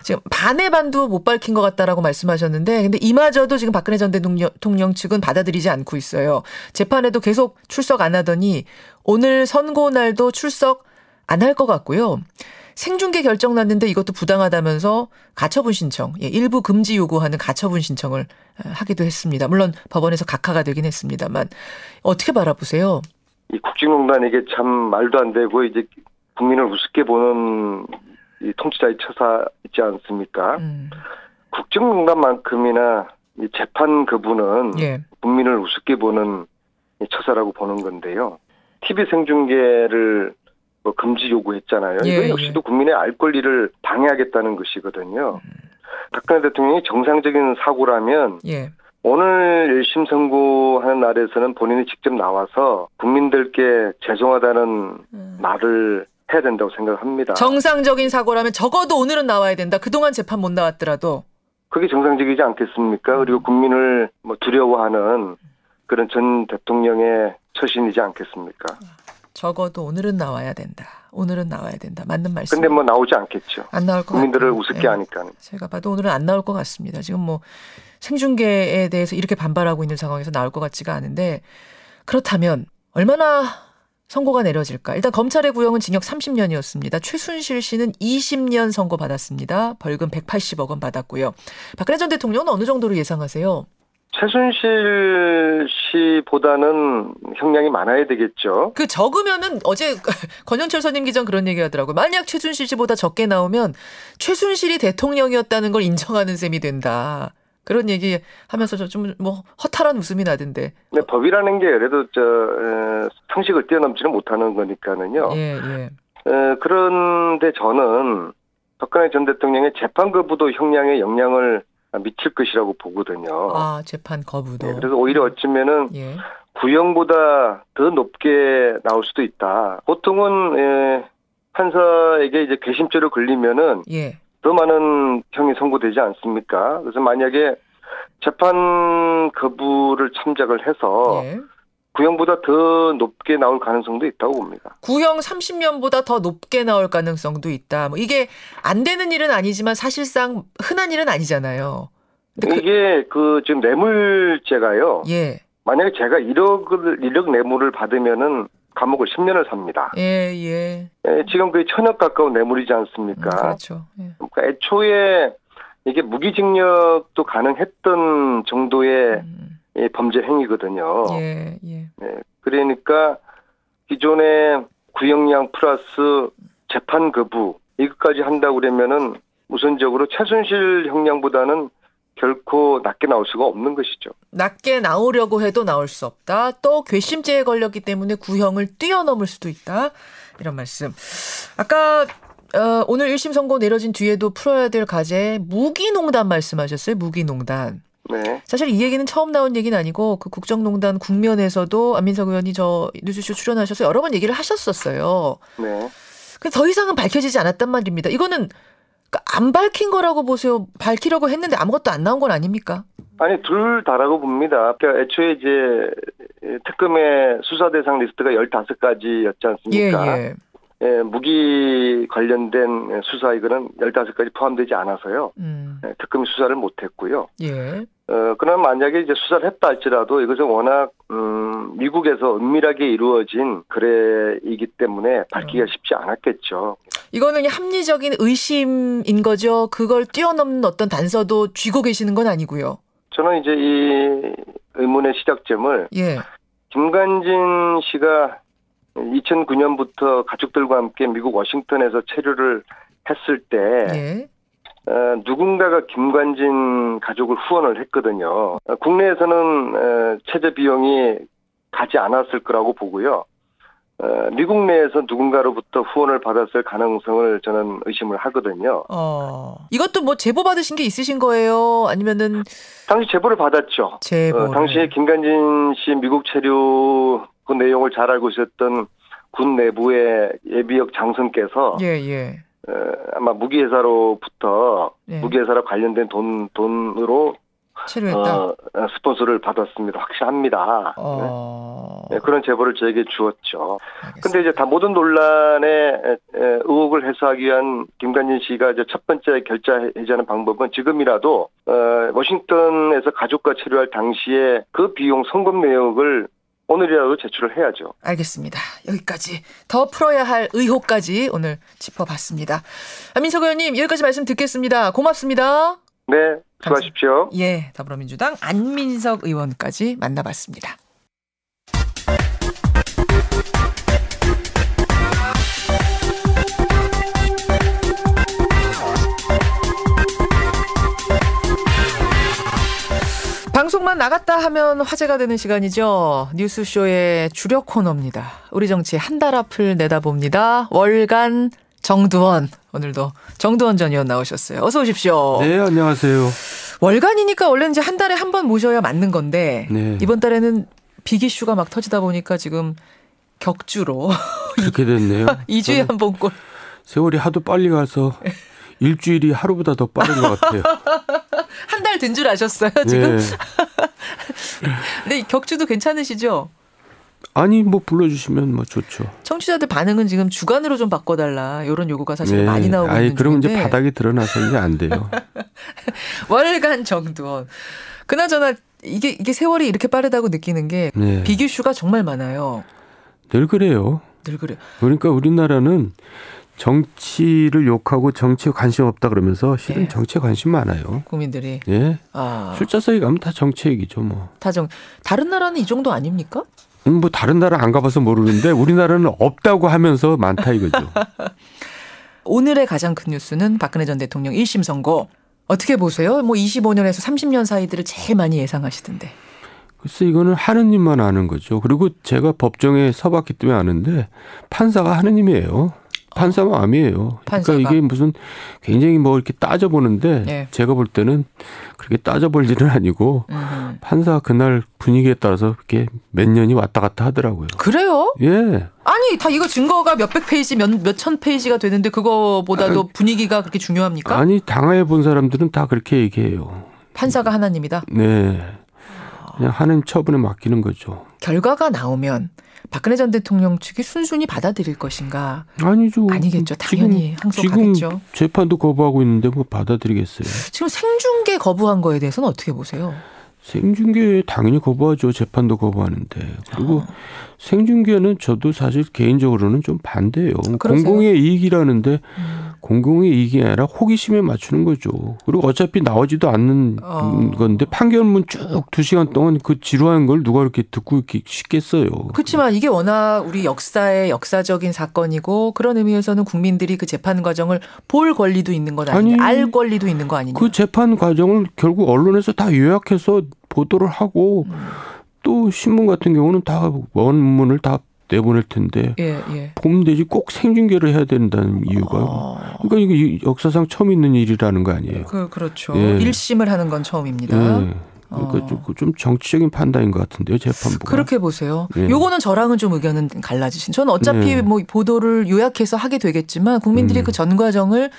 지금 반의 반도 못 밝힌 것 같다라고 말씀하셨는데 근데 이마저도 지금 박근혜 전 대통령 측은 받아들이지 않고 있어요. 재판에도 계속 출석 안 하더니 오늘 선고 날도 출석 안 할 것 같고요. 생중계 결정 났는데 이것도 부당하다면서 가처분 신청, 일부 금지 요구하는 가처분 신청을 하기도 했습니다. 물론 법원에서 각하가 되긴 했습니다만 어떻게 바라보세요? 이 국정농단 이게 참 말도 안 되고 이제 국민을 우습게 보는 이 통치자의 처사 있지 않습니까? 국정농단만큼이나 이 재판 그분은 국민을 우습게 보는 처사라고 보는 건데요. TV 생중계를 금지 요구했잖아요. 이거 역시도 국민의 알 권리를 방해하겠다는 것이거든요. 박근혜 대통령이 정상적인 사고라면 오늘 1심 선고하는 날에서는 본인이 직접 나와서 국민들께 죄송하다는 말을 해야 된다고 생각합니다. 정상적인 사고라면 적어도 오늘은 나와야 된다. 그동안 재판 못 나왔더라도. 그게 정상적이지 않겠습니까? 그리고 국민을 두려워하는 그런 전 대통령의 처신이지 않겠습니까? 적어도 오늘은 나와야 된다. 오늘은 나와야 된다. 맞는 말씀. 근데 나오지 않겠죠. 안 나올 것 국민들을 같아요. 우습게 하니까. 제가 봐도 오늘은 안 나올 것 같습니다. 지금 생중계에 대해서 이렇게 반발하고 있는 상황에서 나올 것 같지가 않은데 그렇다면 얼마나 선고가 내려질까? 일단 검찰의 구형은 징역 30년이었습니다. 최순실 씨는 20년 선고받았습니다. 벌금 180억 원 받았고요. 박근혜 전 대통령은 어느 정도로 예상하세요? 최순실 씨보다는 형량이 많아야 되겠죠. 적으면은 어제 권현철 선임 기자는 그런 얘기 하더라고요. 만약 최순실 씨보다 적게 나오면 최순실이 대통령이었다는 걸 인정하는 셈이 된다. 그런 얘기 하면서 좀 허탈한 웃음이 나던데. 네, 법이라는 게 그래도 상식을 뛰어넘지는 못하는 거니까는요. 예. 그런데 저는 박근혜 전 대통령의 재판 거부도 형량에 영향을 미칠 것이라고 보거든요. 아, 재판 거부도. 네, 그래서 오히려 어쩌면은 구형보다 더 높게 나올 수도 있다. 보통은 판사에게 이제 괘씸죄로 걸리면은 더 많은 형이 선고되지 않습니까? 그래서 만약에 재판 거부를 참작을 해서 구형보다 더 높게 나올 가능성도 있다고 봅니다. 구형 30년보다 더 높게 나올 가능성도 있다. 이게 안 되는 일은 아니지만 사실상 흔한 일은 아니잖아요. 근데 이게 지금 뇌물죄가요. 만약에 제가 1억 뇌물을 받으면은 감옥을 10년을 삽니다. 지금 거의 1000억 가까운 뇌물이지 않습니까? 그렇죠. 그러니까 애초에 이게 무기징역도 가능했던 정도의 범죄 행위거든요. 그러니까 기존의 구형량 플러스 재판 거부 이것까지 한다고 그러면은 우선적으로 최순실 형량보다는 결코 낮게 나올 수가 없는 것이죠. 낮게 나오려고 해도 나올 수 없다. 또 괘씸죄에 걸렸기 때문에 구형을 뛰어넘을 수도 있다. 이런 말씀. 아까 오늘 1심 선고 내려진 뒤에도 풀어야 될 과제 무기농단 말씀하셨어요. 무기농단. 네. 사실 이 얘기는 처음 나온 얘기는 아니고 그 국정농단 국면에서도 안민석 의원이 뉴스쇼 출연하셔서 여러 번 얘기를 하셨었어요. 네. 근데 더 이상은 밝혀지지 않았단 말입니다. 이거는 안 밝힌 거라고 보세요. 밝히려고 했는데 아무것도 안 나온 건 아닙니까? 아니 둘 다라고 봅니다. 그러니까 애초에 이제 특검의 수사 대상 리스트가 15가지였지 않습니까? 무기 관련된 수사 이거는 15가지 포함되지 않아서요. 특검이 수사를 못했고요. 그러나 만약에 이제 수사를 했다 할지라도 이것은 워낙 미국에서 은밀하게 이루어진 거래이기 때문에 밝히기가 쉽지 않았겠죠. 이거는 합리적인 의심인 거죠. 그걸 뛰어넘는 어떤 단서도 쥐고 계시는 건 아니고요. 저는 이제 이 의문의 시작점을 김관진 씨가 2009년부터 가족들과 함께 미국 워싱턴에서 체류를 했을 때 누군가가 김관진 가족을 후원을 했거든요. 국내에서는 체제 비용이 가지 않았을 거라고 보고요. 미국 내에서 누군가로부터 후원을 받았을 가능성을 저는 의심을 하거든요. 이것도 제보 받으신 게 있으신 거예요? 아니면은 당시 제보를 받았죠. 당시에 김관진 씨 미국 체류 그 내용을 잘 알고 있었던 군 내부의 예비역 장성께서 아마 무기회사로부터 무기회사로 관련된 돈으로 체류했다. 스폰서를 받았습니다. 확실합니다. 그런 제보를 저에게 주었죠. 그런데 이제 다 모든 논란의 의혹을 해소하기 위한 김관진 씨가 이제 첫 번째 결자해제하는 방법은 지금이라도 워싱턴에서 가족과 체류할 당시에 그 비용 송금 내역을 오늘이라도 제출을 해야죠. 알겠습니다. 여기까지 더 풀어야 할 의혹까지 오늘 짚어봤습니다. 안민석 의원님 여기까지 말씀 듣겠습니다. 고맙습니다. 네, 수고하십시오. 더불어민주당 안민석 의원까지 만나봤습니다. 방송만 나갔다 하면 화제가 되는 시간이죠. 뉴스쇼의 주력 코너입니다. 우리 정치 한 달 앞을 내다봅니다. 월간 정두원. 오늘도 정두원 전 의원 나오셨어요. 어서 오십시오. 네, 안녕하세요. 월간이니까 원래 이제 한 달에 한 번 모셔야 맞는 건데 네. 이번 달에는 빅 이슈가 막 터지다 보니까 지금 격주로 그렇게 됐네요. 2주에 한 번꼴. 세월이 하도 빨리 가서 일주일이 하루보다 더 빠른 것 같아요. 한 달 된 줄 아셨어요 지금? 네. 근데 격주도 괜찮으시죠? 아니 뭐 불러주시면 뭐 좋죠. 청취자들 반응은 지금 주간으로 좀 바꿔달라 이런 요구가 사실 많이 나오고 있는 중인데. 그럼 이제 바닥이 드러나서 이제 안 돼요. 월간 정두원. 그나저나 이게 세월이 이렇게 빠르다고 느끼는 게 빅 이슈가 정말 많아요. 늘 그래요. 늘 그래요. 그러니까 우리나라는 정치를 욕하고 정치에 관심 없다 그러면서 실은 정치에 관심 많아요. 국민들이. 예. 술자석에 가면 다 정치 얘기죠 뭐. 다른 나라는 이 정도 아닙니까? 뭐 다른 나라 안 가봐서 모르는데 우리나라는 없다고 하면서 많다 이거죠. 오늘의 가장 큰 뉴스는 박근혜 전 대통령 1심 선고. 어떻게 보세요? 뭐 25년에서 30년 사이들을 제일 많이 예상하시던데. 글쎄 이거는 하느님만 아는 거죠. 그리고 제가 법정에 서봤기 때문에 아는데 판사가 하느님이에요. 판사 마음이에요. 그러니까 이게 무슨 굉장히 뭐 이렇게 따져보는데 제가 볼 때는 그렇게 따져볼 일은 아니고 판사 그날 분위기에 따라서 이렇게 몇 년이 왔다 갔다 하더라고요. 그래요? 예. 아니 다 이거 증거가 몇백 페이지 몇천 페이지가 되는데 그거보다도 분위기가 그렇게 중요합니까? 아니 당해 본 사람들은 다 그렇게 얘기해요. 판사가 하나님이다? 네. 그냥 하는 처분에 맡기는 거죠. 결과가 나오면 박근혜 전 대통령 측이 순순히 받아들일 것인가? 아니죠. 아니겠죠. 당연히 항소하겠죠. 지금 재판도 거부하고 있는데 뭐 받아들이겠어요. 지금 생중계 거부한 거에 대해서는 어떻게 보세요? 생중계 당연히 거부하죠. 재판도 거부하는데. 그리고 생중계는 저도 사실 개인적으로는 좀 반대예요. 그러세요? 공공의 이익이라는데 공공의 이익이 아니라 호기심에 맞추는 거죠. 그리고 어차피 나오지도 않는 건데 판결문 쭉 2시간 동안 그 지루한 걸 누가 이렇게 듣고 이렇게 쉽겠어요. 그렇지만 이게 워낙 우리 역사의 역사적인 사건이고 그런 의미에서는 국민들이 그 재판 과정을 볼 권리도 있는 것 아니냐. 알 권리도 있는 거 아니냐. 그 재판 과정을 결국 언론에서 다 요약해서 보도를 하고 또 신문 같은 경우는 다 원문을 다 내보낼 텐데 보면 되지 꼭 생중계를 해야 된다는 이유가 그러니까 이게 역사상 처음 있는 일이라는 거 아니에요. 그렇죠. 1심을 하는 건 처음입니다. 그러니까 좀 정치적인 판단인 것 같은데요, 재판부가. 그렇게 보세요. 요거는 저랑은 좀 의견은 갈라지신. 저는 어차피 뭐 보도를 요약해서 하게 되겠지만 국민들이 그 전 과정을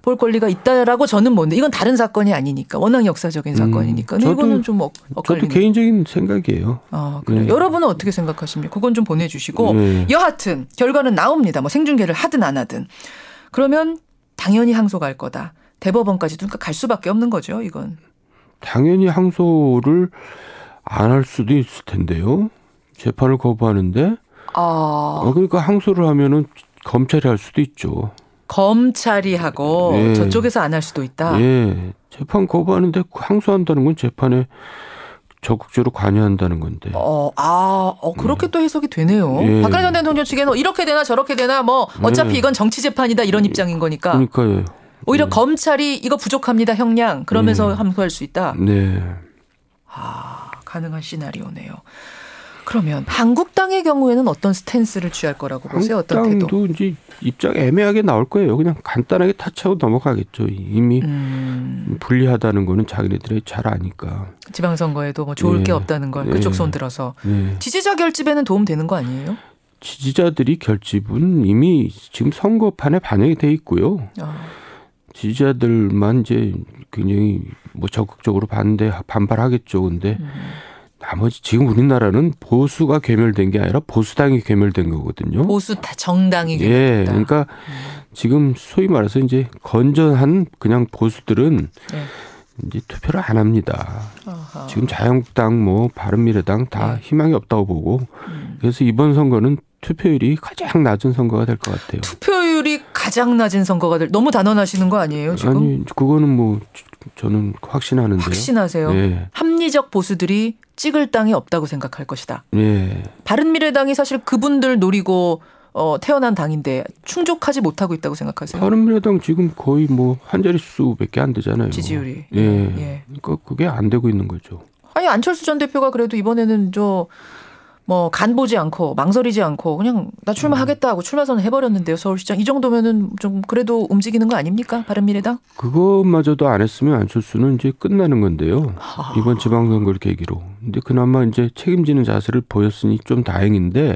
볼 권리가 있다라고 저는 뭔데 이건 다른 사건이 아니니까 워낙 역사적인 사건이니까. 이거는 좀 저도 개인적인 생각이에요. 그래요. 여러분은 어떻게 생각하십니까? 그건 좀 보내주시고 여하튼 결과는 나옵니다. 뭐 생중계를 하든 안 하든. 그러면 당연히 항소 갈 거다. 대법원까지도 갈 수밖에 없는 거죠. 이건. 당연히 항소를 안 할 수도 있을 텐데요. 재판을 거부하는데. 그러니까 항소를 하면은 검찰이 할 수도 있죠. 검찰이 하고 저쪽에서 안 할 수도 있다. 예. 재판 거부하는데 항소한다는 건 재판에 적극적으로 관여한다는 건데. 그렇게 또 해석이 되네요. 박근혜 전 대통령 측에는 이렇게 되나 저렇게 되나 뭐 어차피 이건 정치 재판이다 이런 입장인 거니까. 그러니까요. 오히려 검찰이 이거 부족합니다 형량 그러면서 항소할 수 있다. 네. 가능한 시나리오네요. 그러면 한국당의 경우에는 어떤 스탠스를 취할 거라고 보세요? 어떤 태도? 한국당도 이제 입장 애매하게 나올 거예요. 그냥 간단하게 타치하고 넘어가겠죠. 이미 불리하다는 거는 자기네들이 잘 아니까. 지방선거에도 뭐 좋을 게 없다는 걸 그쪽 손 들어서. 지지자 결집에는 도움 되는 거 아니에요? 지지자들이 결집은 이미 지금 선거판에 반영이 돼 있고요. 지지자들만 이제 굉장히 뭐 적극적으로 반발하겠죠. 근데 나머지 지금 우리나라는 보수가 괴멸된 게 아니라 보수당이 괴멸된 거거든요. 보수 정당이 괴멸됐다. 그러니까 지금 소위 말해서 이제 건전한 그냥 보수들은 이제 투표를 안 합니다. 지금 자유한국당 뭐 바른미래당 다 희망이 없다고 보고 그래서 이번 선거는 투표율이 가장 낮은 선거가 될 것 같아요. 투표율이 가장 낮은 선거가 너무 단언하시는 거 아니에요 지금? 아니 그거는 뭐 저는 확신하는데요. 확신하세요? 합리적 보수들이 찍을 땅이 없다고 생각할 것이다. 바른미래당이 사실 그분들 노리고 태어난 당인데 충족하지 못하고 있다고 생각하세요? 바른미래당 지금 거의 뭐 한 자릿수밖에 안 되잖아요. 지지율이. 그러니까 그게 안 되고 있는 거죠. 아니 안철수 전 대표가 그래도 이번에는 뭐 간 보지 않고 망설이지 않고 그냥 나 출마하겠다 하고 출마 선언해버렸는데요. 서울시장. 이 정도면은 좀 그래도 움직이는 거 아닙니까? 바른미래당? 그것마저도 안 했으면 안철수는 이제 끝나는 건데요. 이번 지방선거를 계기로. 근데 그나마 이제 책임지는 자세를 보였으니 좀 다행인데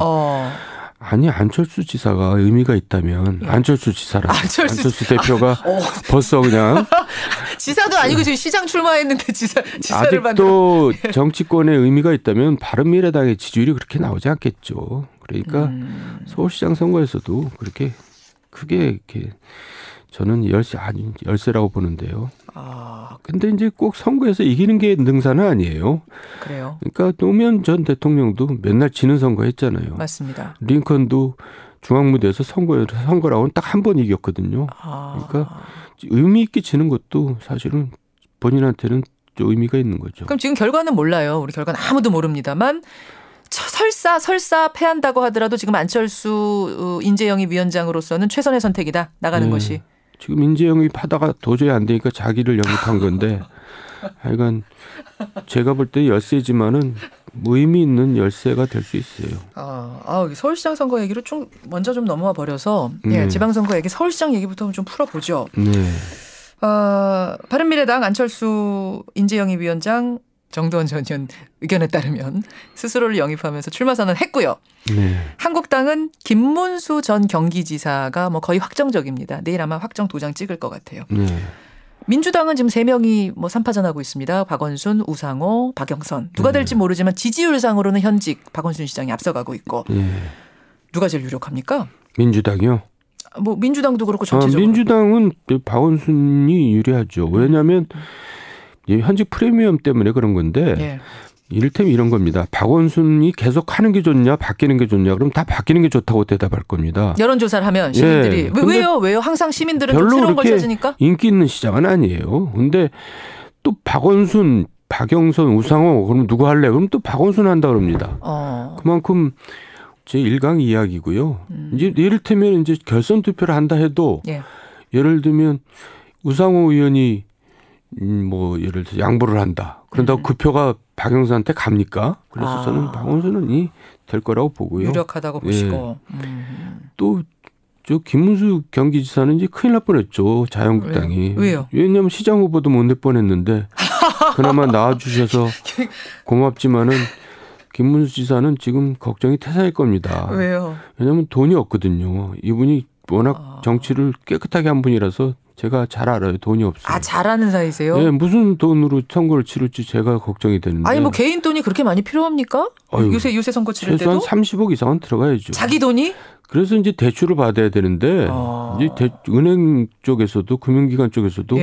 아니 안철수 지사가 의미가 있다면 안철수 지사라. 안철수 대표가 벌써 그냥 지사도 아니고 지금 시장 출마했는데 지사를 아직도 정치권에 의미가 있다면 바른미래당의 지지율이 그렇게 나오지 않겠죠. 그러니까 서울시장 선거에서도 그렇게 크게 이렇게 저는 열세라고 보는데요. 근데 이제 꼭 선거에서 이기는 게 능사는 아니에요. 그래요. 그러니까 노무현 전 대통령도 맨날 지는 선거 했잖아요. 맞습니다. 링컨도 중앙무대에서 선거라고는 딱 한 번 이겼거든요. 그러니까 의미 있게 지는 것도 사실은 본인한테는 좀 의미가 있는 거죠. 그럼 지금 결과는 몰라요. 우리 결과는 아무도 모릅니다만 설사 패한다고 하더라도 지금 안철수 인재영입 위원장으로서는 최선의 선택이다. 나가는 것이. 지금 인재영입 하다가 도저히 안 되니까 자기를 영입한 건데 하여간 제가 볼 때 열세지만은 의미 있는 열세가 될 수 있어요. 서울시장 선거 얘기로 좀 먼저 좀 넘어와 버려서 지방선거 얘기 서울시장 얘기부터 좀 풀어보죠. 네. 바른미래당 안철수 인재영입 위원장 정두원 전 의원 의견에 따르면 스스로를 영입하면서 출마 선언했고요. 네. 한국당은 김문수 전 경기지사가 뭐 거의 확정적입니다. 내일 아마 확정 도장 찍을 것 같아요. 네. 민주당은 지금 3명이 뭐 3파전하고 있습니다. 박원순, 우상호, 박영선. 누가 될지 모르지만 지지율상으로는 현직 박원순 시장이 앞서가고 있고. 누가 제일 유력합니까? 민주당이요? 뭐 민주당도 그렇고 전체적으로. 민주당은 박원순이 유리하죠. 왜냐하면 현직 프리미엄 때문에 그런 건데 이를테면 이런 겁니다. 박원순이 계속 하는 게 좋냐 바뀌는 게 좋냐 그럼 다 바뀌는 게 좋다고 대답할 겁니다. 여론조사를 하면 시민들이. 왜요? 항상 시민들은 좀 새로운 걸 찾으니까? 인기 있는 시장은 아니에요. 근데 또 박원순, 박영선, 우상호 그럼 누구 할래? 그럼 또 박원순 한다 그럽니다. 그만큼 제 1강 이야기고요. 이제 이를테면 이제 결선 투표를 한다 해도 예를 들면 우상호 의원이 뭐 예를 들어 양보를 한다. 그런다고 그 표가 박영선한테 갑니까? 그래서 저는 박원순이 될 거라고 보고요. 유력하다고 보시고. 또 저 김문수 경기지사는 이제 큰일 날 뻔했죠. 자유한국당이. 왜요? 왜냐하면 시장 후보도 못 낼 뻔했는데 그나마 나와주셔서 고맙지만은 김문수 지사는 지금 걱정이 태산일 겁니다. 왜요? 왜냐하면 돈이 없거든요. 이분이 워낙 정치를 깨끗하게 한 분이라서 제가 잘 알아요. 돈이 없어요. 잘 아는 사이세요? 네, 무슨 돈으로 선거를 치를지 제가 걱정이 되는데. 아니 뭐 개인 돈이 그렇게 많이 필요합니까? 요새 선거 치를 때도? 최소한 30억 이상은 들어가야죠. 자기 돈이? 그래서 이제 대출을 받아야 되는데 이제 은행 쪽에서도 금융기관 쪽에서도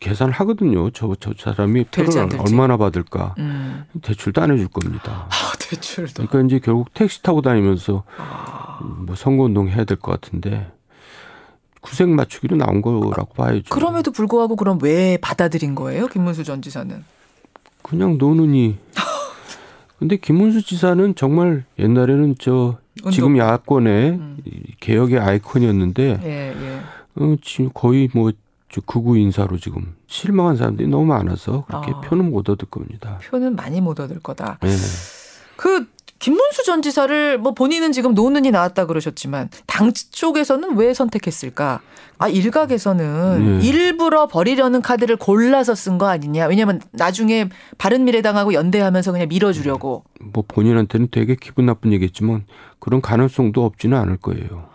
계산을 하거든요. 저 사람이 표를 얼마나 받을까. 대출도 안 해줄 겁니다. 대출도. 그러니까 이제 결국 택시 타고 다니면서 뭐 선거운동 해야 될 것 같은데 구색 맞추기로 나온 거라고 봐야죠. 그럼에도 불구하고 그럼 왜 받아들인 거예요? 김문수 전 지사는. 그냥 노는이. 근데 김문수 지사는 정말 옛날에는 지금 야권의 개혁의 아이콘이었는데 지금 거의 뭐 극우 인사로 지금 실망한 사람들이 너무 많아서 그렇게 표는 못 얻을 겁니다. 표는 많이 못 얻을 거다. 네. 그 김문수 전 지사를 뭐 본인은 지금 노는이 나왔다 그러셨지만 당 쪽에서는 왜 선택했을까? 일각에서는 일부러 버리려는 카드를 골라서 쓴 거 아니냐. 왜냐하면 나중에 바른미래당하고 연대하면서 그냥 밀어주려고. 뭐 본인한테는 되게 기분 나쁜 얘기겠지만 그런 가능성도 없지는 않을 거예요.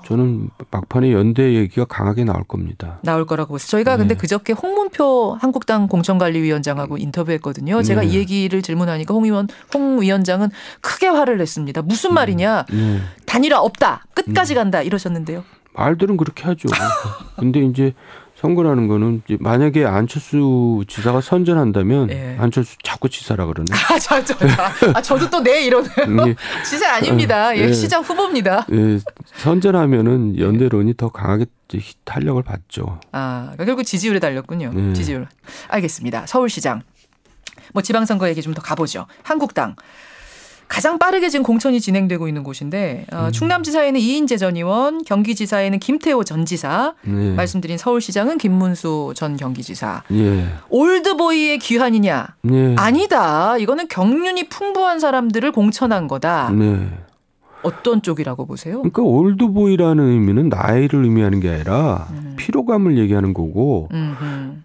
저는 막판에 연대 얘기가 강하게 나올 겁니다. 나올 거라고 보세요. 저희가 근데 그저께 홍문표 한국당 공천관리위원장하고 인터뷰했거든요. 제가 이 얘기를 질문하니까 홍 위원장은 크게 화를 냈습니다. 무슨 말이냐. 단일화 없다. 끝까지 간다. 이러셨는데요. 말들은 그렇게 하죠. 근데 이제 선거라는 거는 이제 만약에 안철수 지사가 선전한다면 안철수 자꾸 지사라 그러네. 저도 또 이러네요. 지사 아닙니다. 시장 후보입니다. 선전하면은 연대론이 더 강하게 탄력을 받죠. 결국 지지율에 달렸군요. 지지율. 알겠습니다. 서울시장. 뭐 지방선거 얘기 좀 더 가보죠. 한국당. 가장 빠르게 지금 공천이 진행되고 있는 곳인데 충남지사에는 이인재 전 의원, 경기지사에는 김태호 전 지사, 네. 말씀드린 서울시장은 김문수 전 경기지사. 예. 올드보이의 귀환이냐? 네. 아니다. 이거는 경륜이 풍부한 사람들을 공천한 거다. 네. 어떤 쪽이라고 보세요? 그러니까 올드보이라는 의미는 나이를 의미하는 게 아니라 피로감을 얘기하는 거고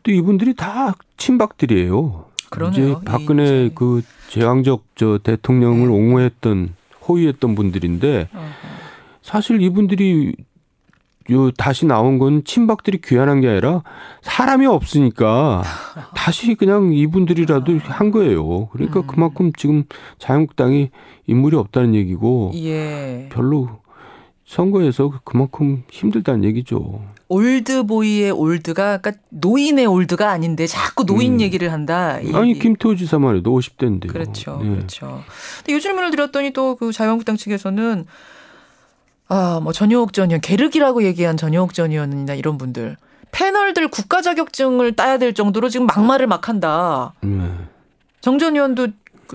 또 이분들이 다 친박들이에요. 그러네요. 이제 박근혜 그 제왕적 대통령을 옹호했던 호위했던 분들인데 사실 이분들이 다시 나온 건 친박들이 귀환한 게 아니라 사람이 없으니까 다시 그냥 이분들이라도 한 거예요. 그러니까 그만큼 지금 자유한국당이 인물이 없다는 얘기고 예. 별로 선거에서 그만큼 힘들다는 얘기죠. 올드보이의 올드가 그러니까 노인의 올드가 아닌데 자꾸 노인 얘기를 한다. 아니 김태호 지사만 해도 50대인데요. 그렇죠. 네. 그렇죠. 근데 이 질문을 드렸더니 또 그 자유한국당 측에서는 뭐 전효옥 전 의원, 계륵이라고 얘기한 전효옥 전 의원이나 이런 분들 패널들 국가 자격증을 따야 될 정도로 지금 막말을 막 한다. 정 전 의원도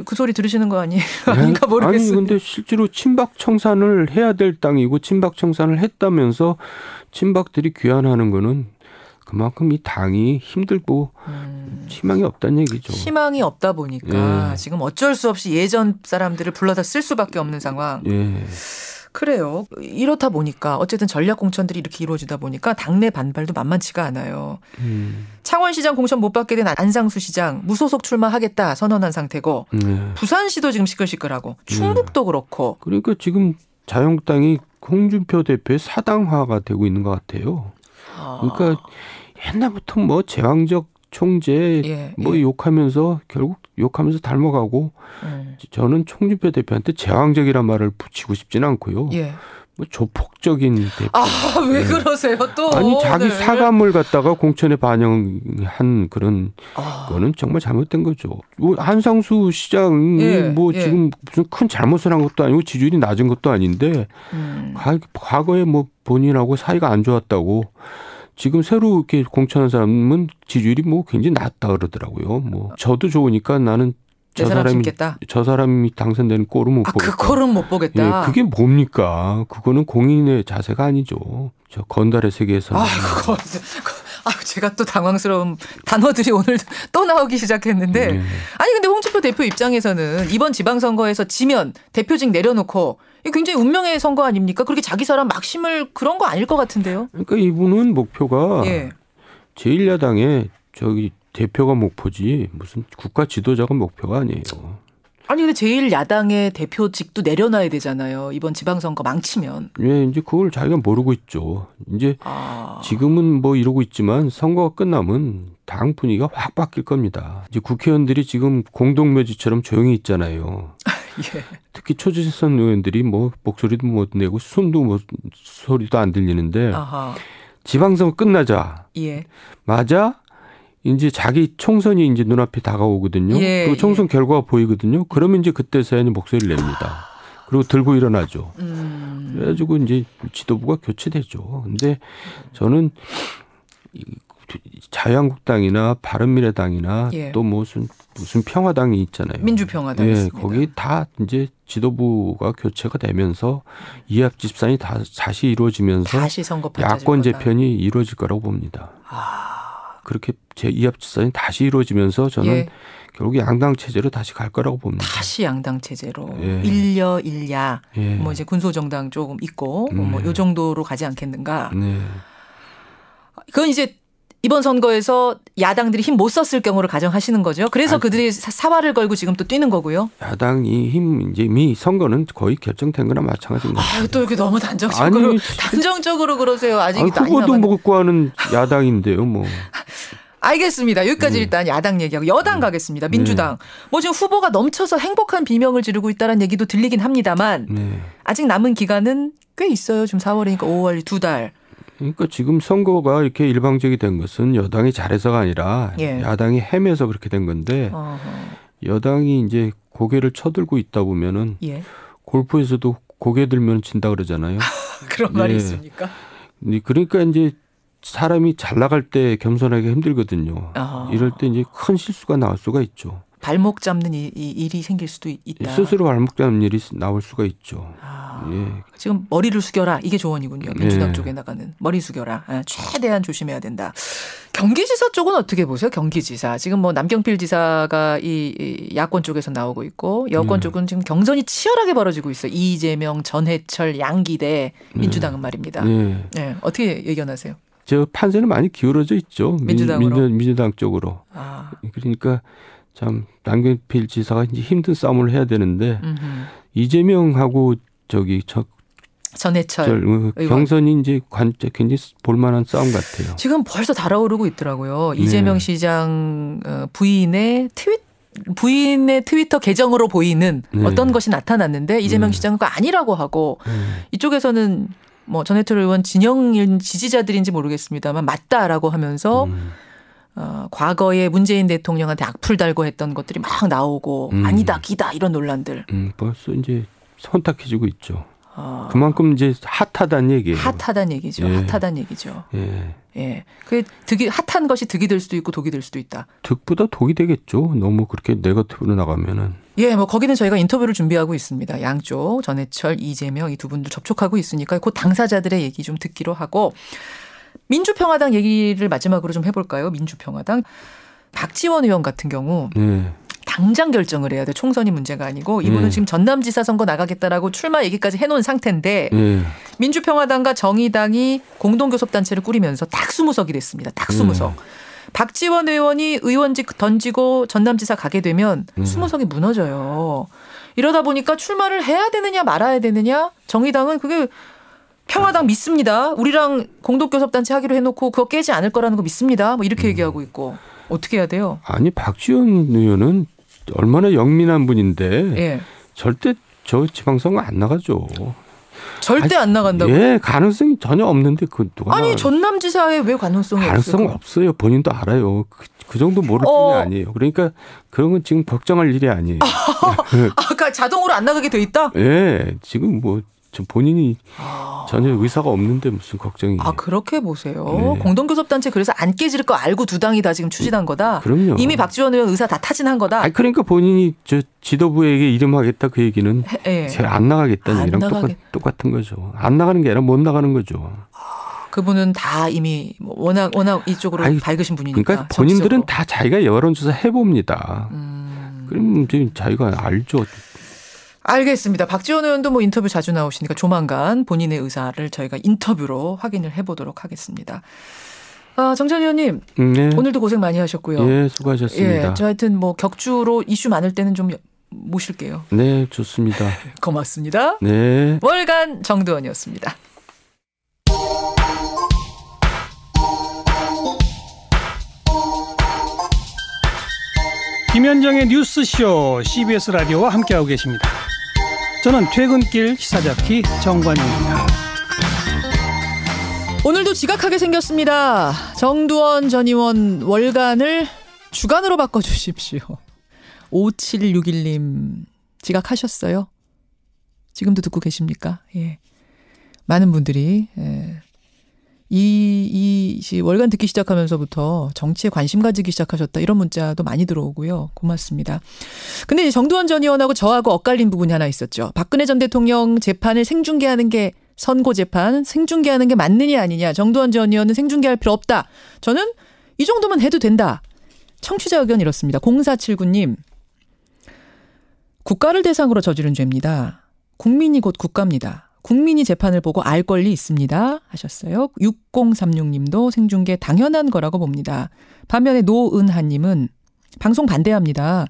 그 소리 들으시는 거 아니에요? 아닌가 모르겠어요. 아니 근데 실제로 친박 청산을 해야 될 땅이고 친박 청산을 했다면서 친박들이 귀환하는 거는 그만큼 이 당이 힘들고 희망이 없다는 얘기죠. 희망이 없다 보니까 지금 어쩔 수 없이 예전 사람들을 불러다 쓸 수밖에 없는 상황. 그래요. 이렇다 보니까 어쨌든 전략 공천들이 이렇게 이루어지다 보니까 당내 반발도 만만치가 않아요. 창원시장 공천 못 받게 된 안상수 시장 무소속 출마하겠다 선언한 상태고 부산시도 지금 시끌시끌하고 충북도 그렇고. 그러니까 지금 자유한국당이 홍준표 대표의 사당화가 되고 있는 것 같아요. 그러니까 옛날부터 뭐 제왕적 총재 욕하면서 결국 욕하면서 닮아가고 저는 홍준표 대표한테 제왕적이란 말을 붙이고 싶지는 않고요. 뭐 조폭적인 대표. 왜 그러세요 또? 아니 자기 사과물 갖다가 공천에 반영한 그런 거는 정말 잘못된 거죠. 한상수 시장이 지금 무슨 큰 잘못을 한 것도 아니고 지지율이 낮은 것도 아닌데 과거에 뭐 본인하고 사이가 안 좋았다고 지금 새로 이렇게 공천한 사람은 지지율이 뭐 굉장히 낮다 그러더라고요. 뭐 저도 좋으니까 나는 저 사람이 당선되는 꼴은 못 보겠다. 그 꼴은 못 보겠다. 그게 뭡니까? 그거는 공인의 자세가 아니죠. 저 건달의 세계에서. 제가 또 당황스러운 단어들이 오늘 또 나오기 시작했는데. 아니 근데 홍준표 대표 입장에서는 이번 지방선거에서 지면 대표직 내려놓고 굉장히 운명의 선거 아닙니까? 그렇게 자기 사람 막 심을 그런 거 아닐 것 같은데요. 그러니까 이분은 목표가 제1야당의 대표가 목표지 무슨 국가 지도자가 목표가 아니에요. 아니 근데 제1야당의 대표직도 내려놔야 되잖아요. 이번 지방선거 망치면. 이제 그걸 자기가 모르고 있죠. 이제 지금은 뭐 이러고 있지만 선거가 끝나면 당 분위기가 확 바뀔 겁니다. 이제 국회의원들이 지금 공동묘지처럼 조용히 있잖아요. 특히 초재선 의원들이 뭐 목소리도 못 내고 손도 소리도 안 들리는데 지방선거 끝나자 맞아. 이제 자기 총선이 이제 눈앞에 다가오거든요. 그리고 총선 결과가 보이거든요. 그러면 이제 그때서야 목소리를 냅니다. 그리고 들고 일어나죠. 그래가지고 이제 지도부가 교체되죠. 근데 저는 자유한국당이나 바른미래당이나 또 무슨 평화당이 있잖아요. 민주평화당 있습니다. 거기 다 이제 지도부가 교체가 되면서 이합 집산이 다시 이루어지면서 다시 야권 재편이 이루어질 거라고 봅니다. 그렇게 이합 집산이 다시 이루어지면서 저는 결국 양당 체제로 다시 갈 거라고 봅니다. 다시 양당 체제로 일려 일야 뭐 이제 군소정당 조금 있고 뭐 요 정도로 가지 않겠는가. 그건 이제 이번 선거에서 야당들이 힘 못 썼을 경우를 가정하시는 거죠. 그래서 그들이 사활을 걸고 지금 또 뛰는 거고요. 야당이 이제 이미 선거는 거의 결정된 거나 마찬가지인 거죠. 또 이렇게 너무 단정적으로 그러세요. 아직 후보도 먹고 하는 야당인데요, 뭐. 알겠습니다. 여기까지 일단 야당 얘기하고 여당 가겠습니다. 민주당. 뭐 지금 후보가 넘쳐서 행복한 비명을 지르고 있다는 얘기도 들리긴 합니다만 아직 남은 기간은 꽤 있어요. 지금 4월이니까 5월 2달. 그러니까 지금 선거가 이렇게 일방적이 된 것은 여당이 잘해서가 아니라 야당이 헤매서 그렇게 된 건데 여당이 이제 고개를 쳐들고 있다 보면은 골프에서도 고개 들면 진다 그러잖아요. 그런 말이 있습니까? 그러니까 이제 사람이 잘 나갈 때 겸손하기 힘들거든요. 이럴 때 이제 큰 실수가 나올 수가 있죠. 발목 잡는 일이 생길 수도 있다. 스스로 발목 잡는 일이 나올 수가 있죠. 예. 지금 머리를 숙여라. 이게 조언이군요. 민주당 쪽에 나가는. 머리 숙여라. 최대한 조심해야 된다. 경기지사 쪽은 어떻게 보세요? 경기지사. 지금 뭐 남경필 지사가 이 야권 쪽에서 나오고 있고 여권 쪽은 지금 경선이 치열하게 벌어지고 있어요. 이재명, 전해철, 양기대 민주당은 말입니다. 네. 어떻게 예견하세요? 저 판세는 많이 기울어져 있죠. 민주당으로. 민주당 쪽으로. 그러니까 참 남경필 지사가 이제 힘든 싸움을 해야 되는데 이재명하고 전해철 경선이 이제 굉장히 볼만한 싸움 같아요. 지금 벌써 달아오르고 있더라고요. 이재명 시장 부인의 트위터 계정으로 보이는 어떤 것이 나타났는데 이재명 시장은 그거 아니라고 하고 이쪽에서는 뭐 전해철 의원 진영 지지자들인지 모르겠습니다만 맞다라고 하면서 과거에 문재인 대통령한테 악플 달고 했던 것들이 막 나오고 아니다 기다 이런 논란들. 벌써 이제 혼탁해지고 있죠. 그만큼 이제 핫하다는 얘기예요. 핫하다는 얘기죠. 핫하다는 얘기죠. 예. 그 핫한 것이 득이 될 수도 있고 독이 될 수도 있다. 득보다 독이 되겠죠. 너무 그렇게 네거티브로 나가면은. 예, 뭐 거기는 저희가 인터뷰를 준비하고 있습니다. 양쪽 전해철, 이재명 이 두 분도 접촉하고 있으니까 그 당사자들의 얘기 좀 듣기로 하고 민주평화당 얘기를 마지막으로 좀 해볼까요? 민주평화당 박지원 의원 같은 경우. 당장 결정을 해야 돼. 총선이 문제가 아니고 이분은 지금 전남지사 선거 나가겠다라고 출마 얘기까지 해놓은 상태인데 민주평화당과 정의당이 공동교섭단체를 꾸리면서 딱 20석이 됐습니다. 딱 20석. 박지원 의원이 의원직 던지고 전남지사 가게 되면 20석이 무너져요. 이러다 보니까 출마를 해야 되느냐 말아야 되느냐 정의당은 그게 평화당 믿습니다. 우리랑 공동교섭단체 하기로 해놓고 그거 깨지 않을 거라는 거 믿습니다. 뭐 이렇게 얘기하고 있고. 어떻게 해야 돼요? 아니 박지원 의원은 얼마나 영민한 분인데 절대 저 지방선거 안 나가죠. 절대 안 나간다고요? 예, 가능성이 전혀 없는데 그 누가 아니 전남지사에 왜 가능성이 가능성 없어요. 본인도 알아요. 그 정도 모를 뿐이 아니에요. 그러니까 그런 건 지금 걱정할 일이 아니에요. 아까 자동으로 안 나가게 돼 있다? 예, 지금 뭐 본인이 전혀 의사가 없는데 무슨 걱정이에요. 그렇게 보세요. 공동교섭단체 그래서 안 깨질 거 알고 두 당이 다 지금 추진한 거다. 그럼요. 이미 박지원 의원 의사 다 타진한 거다. 그러니까 본인이 저 지도부에게 이름하겠다 그 얘기는 안 나가겠다는 얘기랑 똑같은 거죠. 안 나가는 게 아니라 못 나가는 거죠. 그분은 다 이미 워낙 이쪽으로 밝으신 분이니까. 그러니까 본인들은 다 자기가 여론조사 해봅니다. 그럼 이제 자기가 알죠. 알겠습니다. 박지원 의원도 뭐 인터뷰 자주 나오시니까 조만간 본인의 의사를 저희가 인터뷰로 확인을 해보도록 하겠습니다. 정찬 의원님, 오늘도 고생 많이 하셨고요. 네, 수고하셨습니다. 저 하여튼 뭐 격주로 이슈 많을 때는 좀 모실게요. 네, 좋습니다. 고맙습니다. 네. 월간 정두원이었습니다. 김현정의 뉴스쇼 CBS 라디오와 함께하고 계십니다. 저는 퇴근길 시사자키 정관용입니다. 오늘도 지각하게 생겼습니다. 정두원 전 의원 월간을 주간으로 바꿔주십시오. 5761님 지각하셨어요? 지금도 듣고 계십니까? 예. 많은 분들이 이 월간 듣기 시작하면서부터 정치에 관심 가지기 시작하셨다. 이런 문자도 많이 들어오고요. 고맙습니다. 근데 이제 정두원 전 의원하고 저하고 엇갈린 부분이 하나 있었죠. 박근혜 전 대통령 재판을 생중계하는 게 선고 재판 생중계하는 게 맞느냐 아니냐. 정두원 전 의원은 생중계할 필요 없다. 저는 이 정도면 해도 된다. 청취자 의견 이렇습니다. 0479님. 국가를 대상으로 저지른 죄입니다. 국민이 곧 국가입니다. 국민이 재판을 보고 알 권리 있습니다. 하셨어요. 6036님도 생중계 당연한 거라고 봅니다. 반면에 노은하님은 방송 반대합니다.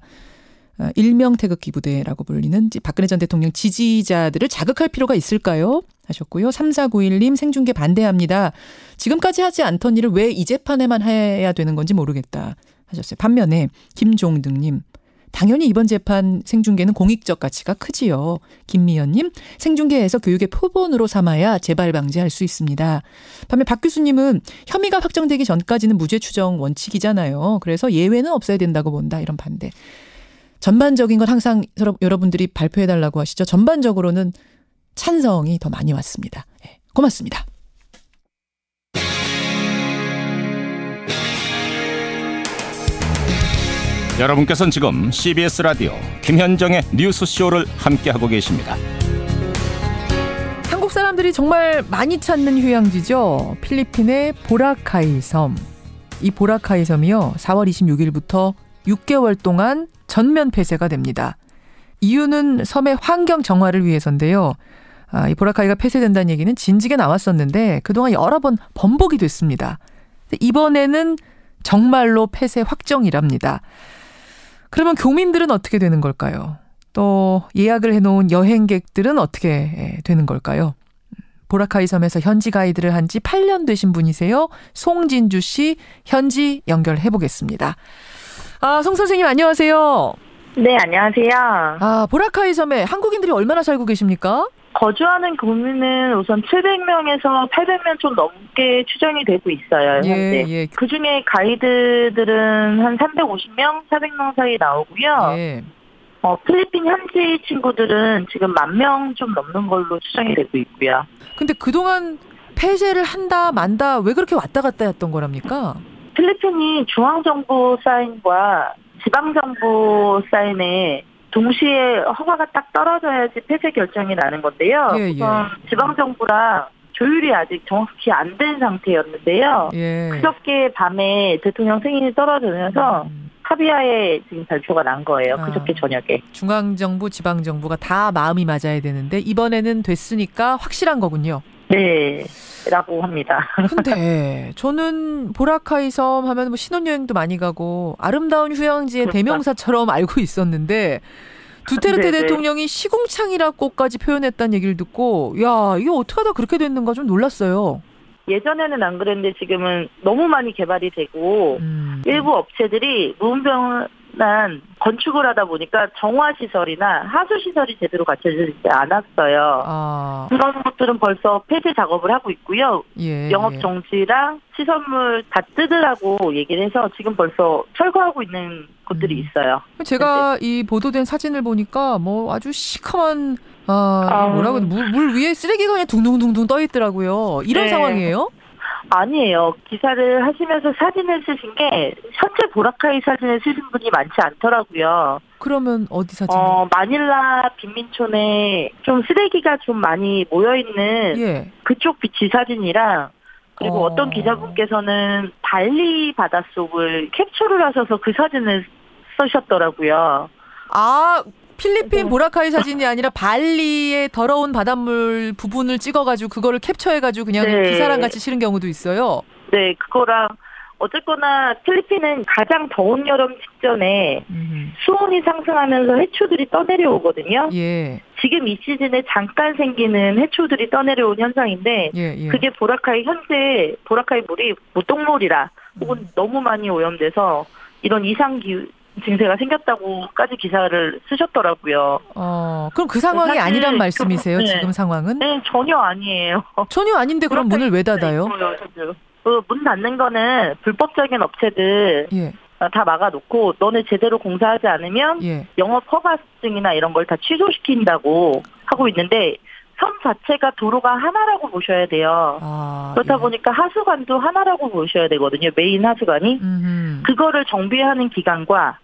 일명 태극기 부대라고 불리는 박근혜 전 대통령 지지자들을 자극할 필요가 있을까요? 하셨고요. 3491님 생중계 반대합니다. 지금까지 하지 않던 일을 왜 이 재판에만 해야 되는 건지 모르겠다. 하셨어요. 반면에 김종등님. 당연히 이번 재판 생중계는 공익적 가치가 크지요. 김미연님, 생중계에서 교육의 표본으로 삼아야 재발 방지할 수 있습니다. 반면 박 교수님은 혐의가 확정되기 전까지는 무죄 추정 원칙이잖아요. 그래서 예외는 없어야 된다고 본다. 이런 반대. 전반적인 건 항상 여러분들이 발표해달라고 하시죠. 전반적으로는 찬성이 더 많이 왔습니다. 네, 고맙습니다. 여러분께서는 지금 CBS 라디오 김현정의 뉴스쇼를 함께하고 계십니다. 한국 사람들이 정말 많이 찾는 휴양지죠. 필리핀의 보라카이 섬. 이 보라카이 섬이요, 4월 26일부터 6개월 동안 전면 폐쇄가 됩니다. 이유는 섬의 환경 정화를 위해서인데요. 이 보라카이가 폐쇄된다는 얘기는 진즉에 나왔었는데 그동안 여러 번 번복이 됐습니다. 이번에는 정말로 폐쇄 확정이랍니다. 그러면 교민들은 어떻게 되는 걸까요? 또 예약을 해놓은 여행객들은 어떻게 되는 걸까요? 보라카이 섬에서 현지 가이드를 한 지 8년 되신 분이세요. 송진주 씨 현지 연결해 보겠습니다. 송 선생님 안녕하세요. 네, 안녕하세요. 보라카이 섬에 한국인들이 얼마나 살고 계십니까? 거주하는 교민은 우선 700명에서 800명 좀 넘게 추정이 되고 있어요. 현재. 예. 그중에 가이드들은 한 350명, 400명 사이 나오고요. 예. 필리핀 현지 친구들은 지금 10,000명 좀 넘는 걸로 추정이 되고 있고요. 근데 그동안 폐쇄를 한다 만다 왜 그렇게 왔다 갔다 했던 거랍니까? 필리핀이 중앙정부 사인과 지방정부 사인에 동시에 허가가 딱 떨어져야지 폐쇄 결정이 나는 건데요. 우선 지방정부랑 조율이 아직 정확히 안 된 상태였는데요. 그저께 밤에 대통령 승인이 떨어지면서 합의하에 지금 발표가 난 거예요. 그저께 저녁에. 중앙정부, 지방정부가 다 마음이 맞아야 되는데 이번에는 됐으니까 확실한 거군요. 네. 라고 합니다. 근데 저는 보라카이 섬 하면 뭐 신혼여행도 많이 가고 아름다운 휴양지의 대명사처럼 알고 있었는데 두테르테 대통령이 시궁창이라고까지 표현했다는 얘기를 듣고 야, 이게 어떻게 하다 그렇게 됐는가 좀 놀랐어요. 예전에는 안 그랬는데 지금은 너무 많이 개발이 되고 일부 업체들이 무분별한 건축을 하다 보니까 정화시설이나 하수시설이 제대로 갖춰지지 않았어요. 그런 것들은 벌써 폐쇄 작업을 하고 있고요. 영업 정지랑 시설물 다 뜯으라고 얘기를 해서 지금 벌써 철거하고 있는 곳들이 있어요. 제가 이 보도된 사진을 보니까 뭐 아주 시커먼 뭐라고 물 위에 쓰레기가 그냥 둥둥둥둥 떠 있더라고요. 이런 상황이에요? 아니에요. 기사를 하시면서 사진을 쓰신 게 현재 보라카이 사진을 쓰신 분이 많지 않더라고요. 그러면 어디 사진? 마닐라 빈민촌에 좀 쓰레기가 좀 많이 모여있는 그쪽 비치 사진이랑 그리고 어떤 기자분께서는 발리 바닷속을 캡처를 하셔서 그 사진을 쓰셨더라고요. 필리핀 보라카이 사진이 아니라 발리의 더러운 바닷물 부분을 찍어가지고 그거를 캡처해가지고 그냥 기사랑 같이 실은 경우도 있어요. 네, 그거랑 어쨌거나 필리핀은 가장 더운 여름 직전에 수온이 상승하면서 해초들이 떠내려오거든요. 지금 이 시즌에 잠깐 생기는 해초들이 떠내려온 현상인데 그게 현재 보라카이 물이 무똥물이라 혹은 너무 많이 오염돼서 이런 이상 증세가 생겼다고까지 기사를 쓰셨더라고요. 그럼 그 상황이 아니란 말씀이세요? 지금 상황은? 네, 전혀 아니에요. 전혀 아닌데 그럼 문을 왜 닫아요? 문 닫는 거는 불법적인 업체들 다 막아놓고 너네 제대로 공사하지 않으면 영업 허가증이나 이런 걸 다 취소시킨다고 하고 있는데 섬 자체가 도로가 하나라고 보셔야 돼요. 그렇다 보니까 하수관도 하나라고 보셔야 되거든요. 메인 하수관이. 그거를 정비하는 기간과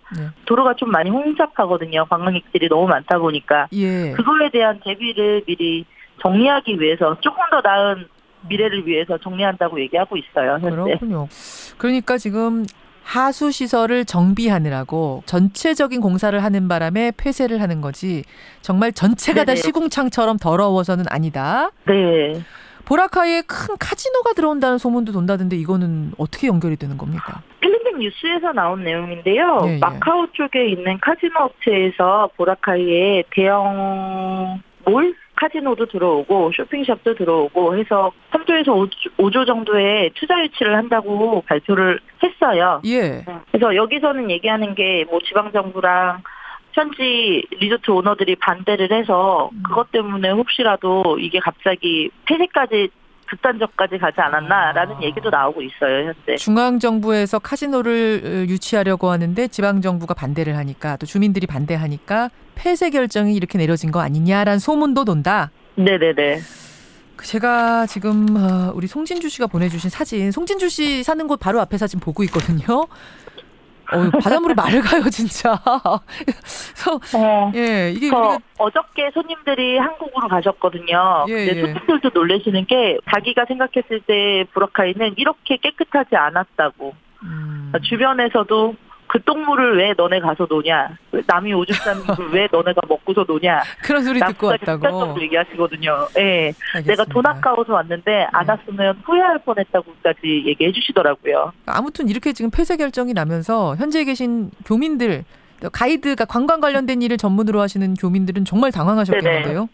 도로가 좀 많이 혼잡하거든요. 관광객들이 너무 많다 보니까. 그거에 대한 대비를 미리 정리하기 위해서 조금 더 나은 미래를 위해서 정리한다고 얘기하고 있어요. 현재. 그렇군요. 그러니까 지금 하수시설을 정비하느라고 전체적인 공사를 하는 바람에 폐쇄를 하는 거지 정말 전체가 다 시궁창처럼 더러워서는 아니다. 네. 보라카이에 큰 카지노가 들어온다는 소문도 돈다던데 이거는 어떻게 연결이 되는 겁니까? 필리핀 뉴스에서 나온 내용인데요. 마카오 쪽에 있는 카지노 업체에서 보라카이에 대형 몰? 카지노도 들어오고 쇼핑샵도 들어오고 해서 3조에서 5조 정도의 투자 유치를 한다고 발표를 했어요. 그래서 여기서는 얘기하는 게 뭐 지방정부랑 현지 리조트 오너들이 반대를 해서 그것 때문에 혹시라도 이게 갑자기 폐쇄까지 극단적까지 가지 않았나라는 얘기도 나오고 있어요. 현재. 중앙정부에서 카지노를 유치하려고 하는데 지방정부가 반대를 하니까 또 주민들이 반대하니까 폐쇄 결정이 이렇게 내려진 거 아니냐라는 소문도 돈다. 네네네. 제가 지금 우리 송진주 씨가 보내주신 사진, 송진주 씨 사는 곳 바로 앞에 사진 보고 있거든요. 바닷물이 맑아요, 진짜. 예, 이게 어저께 손님들이 한국으로 가셨거든요. 근데 손님들도 놀라시는 게 자기가 생각했을 때 보라카이는 이렇게 깨끗하지 않았다고. 주변에서도 그 똥물을 왜 너네 가서 노냐? 남이 오줌 싼 물을 왜 너네가 먹고서 노냐? 그런 소리 듣고 왔다고. 정도 얘기하시거든요. 네, 내가 돈 아까워서 왔는데 안 왔으면 후회할 뻔했다고까지 얘기해 주시더라고요. 아무튼 이렇게 지금 폐쇄 결정이 나면서 현지에 계신 교민들, 가이드가 관광 관련된 일을 전문으로 하시는 교민들은 정말 당황하셨겠는데요.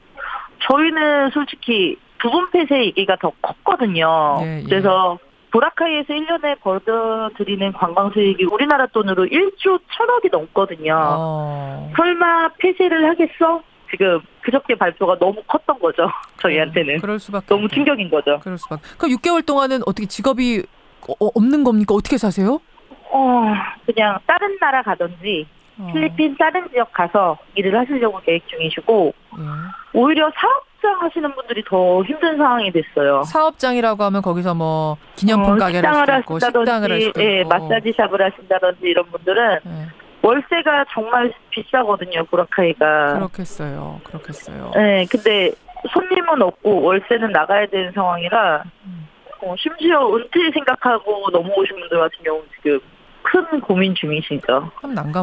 저희는 솔직히 부분 폐쇄 얘기가 더 컸거든요. 그래서 보라카이에서 1년에 벌어들이는 관광 수익이 우리나라 돈으로 1조 1,000억이 넘거든요. 설마 폐쇄를 하겠어? 지금 그저께 발표가 너무 컸던 거죠. 저희한테는. 그럴 수밖에 너무 충격인 거죠. 그럴 수밖에. 그럼 6개월 동안은 어떻게 직업이 없는 겁니까? 어떻게 사세요? 그냥 다른 나라 가든지 필리핀 다른 지역 가서 일을 하시려고 계획 중이시고 오히려 사업장 하시는 분들이 더 힘든 상황이 됐어요. 사업장이라고 하면 거기서 뭐 기념품 가게를 할 수도 있고 식당을 할 수도 있고 마사지샵을 하신다든지 이런 분들은 월세가 정말 비싸거든요. 보라카이가. 그렇겠어요. 네, 근데 손님은 없고 월세는 나가야 되는 상황이라 심지어 은퇴 생각하고 넘어오신 분들 같은 경우는 지금 큰 고민 중이시죠.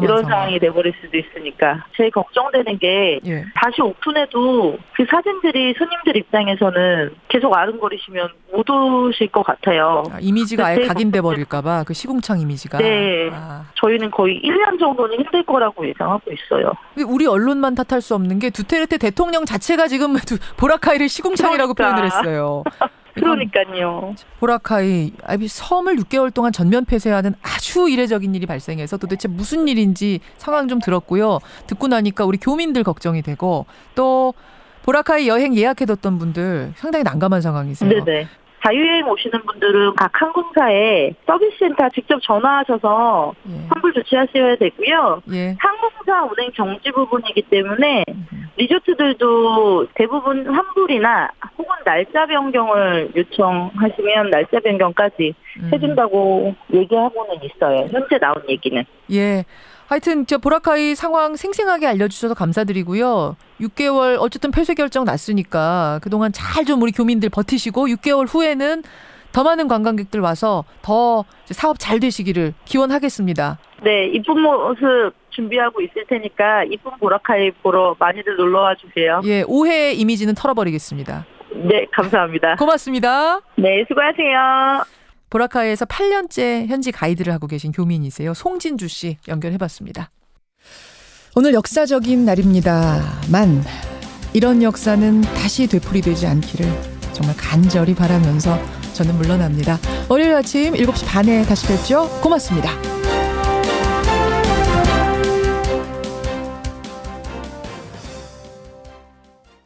이런 상황이 돼버릴 수도 있으니까. 제일 걱정되는 게 다시 오픈해도 그 사진들이 손님들 입장에서는 계속 아른거리시면 못 오실 것 같아요. 이미지가 아예 각인돼 버릴까 봐. 그 시궁창 이미지가. 네. 저희는 거의 1년 정도는 힘들 거라고 예상하고 있어요. 우리 언론만 탓할 수 없는 게 두테르테 대통령 자체가 지금 보라카이를 시궁창이라고 표현을 했어요. 그러니까요. 보라카이 섬을 6개월 동안 전면 폐쇄하는 아주 이례적인 일이 발생해서 도대체 무슨 일인지 상황 좀 들었고요. 듣고 나니까 우리 교민들 걱정이 되고 또 보라카이 여행 예약해뒀던 분들 상당히 난감한 상황이세요. 네네. 자유여행 오시는 분들은 각 항공사에 서비스센터 직접 전화하셔서 환불 조치하셔야 되고요. 항공사 운행 정지 부분이기 때문에 리조트들도 대부분 환불이나 혹은 날짜 변경을 요청하시면 날짜 변경까지 해준다고 얘기하고는 있어요. 현재 나온 얘기는. 하여튼 보라카이 상황 생생하게 알려주셔서 감사드리고요. 6개월 어쨌든 폐쇄 결정 났으니까 그동안 잘 좀 우리 교민들 버티시고 6개월 후에는 더 많은 관광객들 와서 더 사업 잘 되시기를 기원하겠습니다. 네, 이쁜 모습 준비하고 있을 테니까 이쁜 보라카이 보러 많이들 놀러와 주세요. 오해의 이미지는 털어버리겠습니다. 네, 감사합니다. 고맙습니다. 네, 수고하세요. 보라카이에서 8년째 현지 가이드를 하고 계신 교민이세요. 송진주 씨 연결해봤습니다. 오늘 역사적인 날입니다만 이런 역사는 다시 되풀이되지 않기를 정말 간절히 바라면서 저는 물러납니다. 월요일 아침 7시 반에 다시 뵙죠. 고맙습니다.